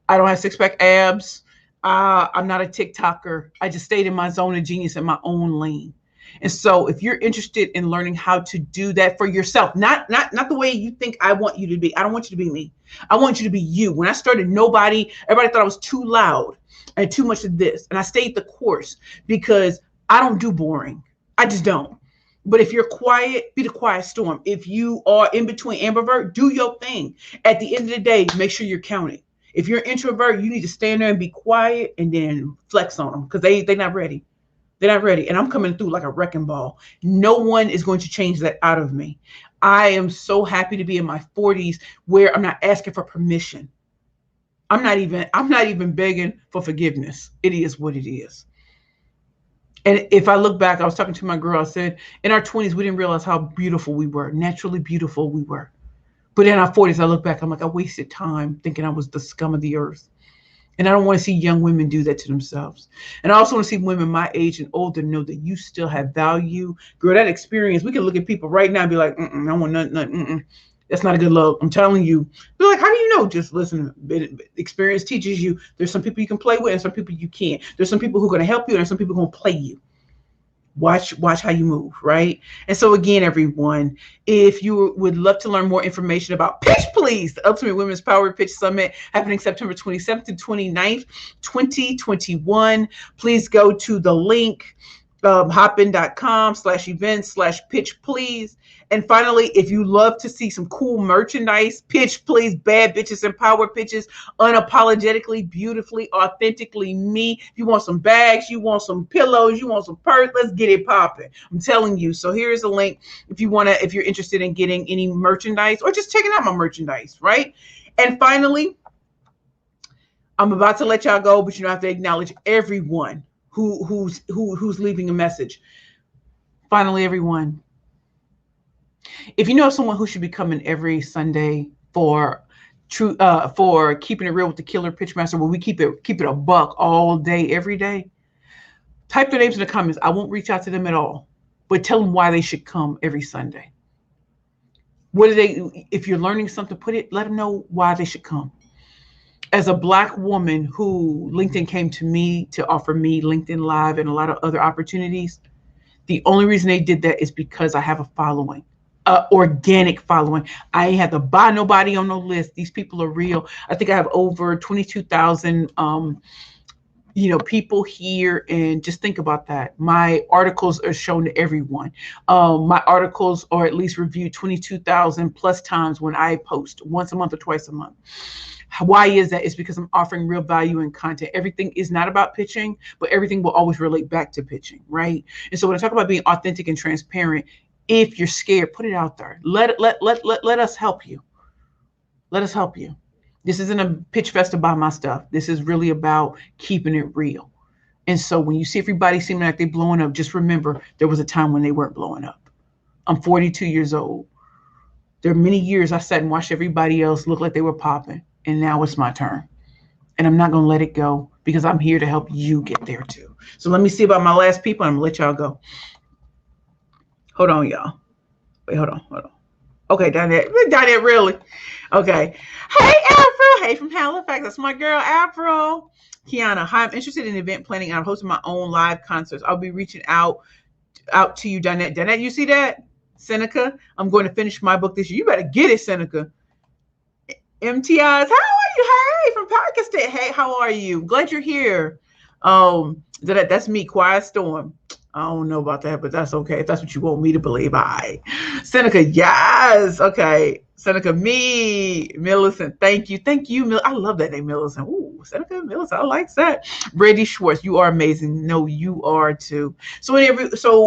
I don't have six pack abs. I'm not a TikToker. I just stayed in my zone of genius in my own lane. And so if you're interested in learning how to do that for yourself, not the way you think I want you to be. I don't want you to be me. I want you to be you. When I started, everybody thought I was too loud and too much of this. And I stayed the course because I don't do boring. I just don't. But if you're quiet, be the quiet storm. If you are in between ambivert, do your thing. At the end of the day, make sure you're counted. If you're an introvert, you need to stand there and be quiet and then flex on them because they're not ready. They're not ready. And I'm coming through like a wrecking ball. No one is going to change that out of me. I am so happy to be in my 40s where I'm not asking for permission. I'm not even begging for forgiveness. It is what it is. And if I look back, I was talking to my girl, I said, in our 20s, we didn't realize how beautiful we were, naturally beautiful we were. But in our 40s, I look back, I'm like, I wasted time thinking I was the scum of the earth. And I don't want to see young women do that to themselves. And I also want to see women my age and older know that you still have value. Girl, that experience, we can look at people right now and be like, I want nothing. That's not a good look. I'm telling you. They're like, how do you know? Just listen. Experience teaches you. There's some people you can play with and some people you can't. There's some people who are going to help you and some people who are going to play you. Watch how you move, right? And so again, everyone, if you would love to learn more information about Pitch Please, the Ultimate Women's Power Pitch Summit happening September 27th to 29th, 2021, please go to the link, hopin.com/events/pitch please. And finally, if you love to see some cool merchandise, Pitch Please, bad bitches and power pitches, unapologetically, beautifully, authentically me. If you want some bags, you want some pillows, you want some purse, let's get it popping. I'm telling you. So here's a link if you're interested in getting any merchandise or just checking out my merchandise, right? And finally, I'm about to let y'all go, but you don't have to acknowledge everyone who's leaving a message. Finally, everyone, if you know someone who should be coming every Sunday for Keeping It Real with the Killer Pitchmaster, where we keep it a buck all day, every day, type their names in the comments. I won't reach out to them at all, but tell them why they should come every Sunday. If you're learning something, let them know why they should come. As a Black woman who LinkedIn came to me to offer me LinkedIn Live and a lot of other opportunities, the only reason they did that is because I have a following. Organic following. I ain't had to buy nobody on no list. These people are real. I think I have over 22,000 people here, and just think about that. My articles are shown to everyone. My articles are at least reviewed 22,000 plus times when I post once a month or twice a month. Why is that? It's because I'm offering real value and content. Everything is not about pitching, but everything will always relate back to pitching, right? And so when I talk about being authentic and transparent, if you're scared, put it out there. Let us help you. Let us help you. This isn't a pitch fest to buy my stuff. This is really about keeping it real. And so when you see everybody seeming like they're blowing up, just remember there was a time when they weren't blowing up. I'm 42 years old. There are many years I sat and watched everybody else look like they were popping. And now it's my turn. And I'm not going to let it go because I'm here to help you get there too. So let me see about my last people. I'm going to let y'all go. Hold on, y'all. Wait, hold on. Okay, Donette, really? Okay. Hey, Afro. Hey, from Halifax. That's my girl, Afro. Kiana. Hi, I'm interested in event planning. I'm hosting my own live concerts. I'll be reaching out to you, Donette. Donette, you see that? Seneca, I'm going to finish my book this year. You better get it, Seneca. MTIs, how are you? Hey, from Pakistan. Hey, how are you? Glad you're here. That's me, Quiet Storm. I don't know about that, but that's okay. If that's what you want me to believe. Seneca, yes. Okay. Seneca, me. Millicent, thank you. I love that name, Millicent. Ooh, Seneca, Millicent, I like that. Brady Schwartz, you are amazing. No, you are too. So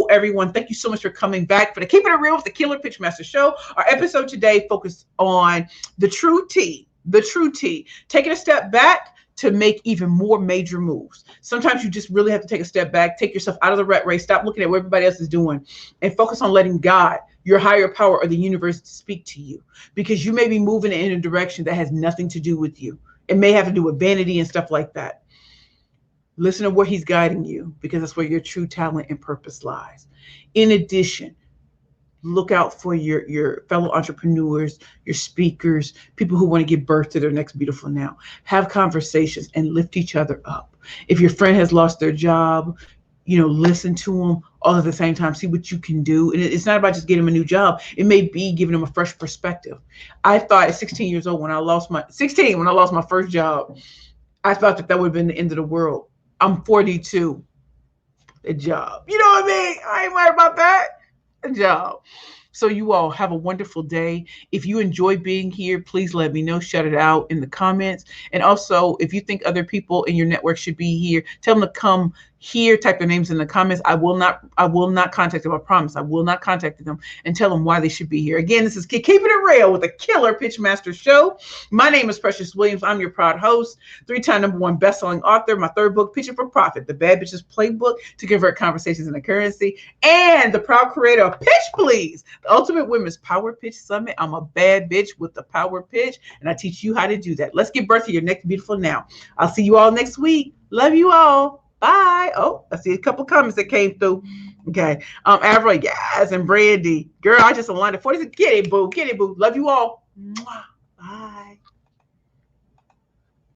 everyone, thank you so much for coming back for the Keeping It Real with the Killer Pitchmaster Show. Our episode today focused on the true T, taking a step back to make even more major moves. Sometimes you just really have to take a step back, take yourself out of the rat race, stop looking at what everybody else is doing, and focus on letting God, your higher power, or the universe speak to you. Because you may be moving in a direction that has nothing to do with you. It may have to do with vanity and stuff like that. Listen to where he's guiding you, because that's where your true talent and purpose lies. In addition, look out for your fellow entrepreneurs, your speakers, people who want to give birth to their next beautiful now. Have conversations and lift each other up. If your friend has lost their job, listen to them all at the same time. See what you can do. And it's not about just getting them a new job. It may be giving them a fresh perspective. I thought at 16 years old, when I lost my first job, I thought that would have been the end of the world. I'm 42. A job. You know what I mean? I ain't worried about that. A job. So you all have a wonderful day. If you enjoy being here, please let me know. Shout it out in the comments. And also, if you think other people in your network should be here, tell them to come here. Type their names in the comments. I will not contact them. I promise. I will not contact them and tell them why they should be here. Again, this is Keeping It Real with a Killer Pitchmaster Show. My name is Precious Williams. I'm your proud host, 3-time #1 best-selling author. My third book, Pitching for Profit, The Bad Bitches Playbook to Convert Conversations into Currency, and the proud creator of Pitch Please, the Ultimate Women's Power Pitch Summit. I'm a bad bitch with the power pitch, and I teach you how to do that. Let's give birth to your next beautiful now. I'll see you all next week. Love you all. Bye. Oh, I see a couple comments that came through. Okay. Avril, yes, and Brandy. Girl, I just aligned it. 40. Get it, boo. Get it, boo. Love you all. Mwah. Bye.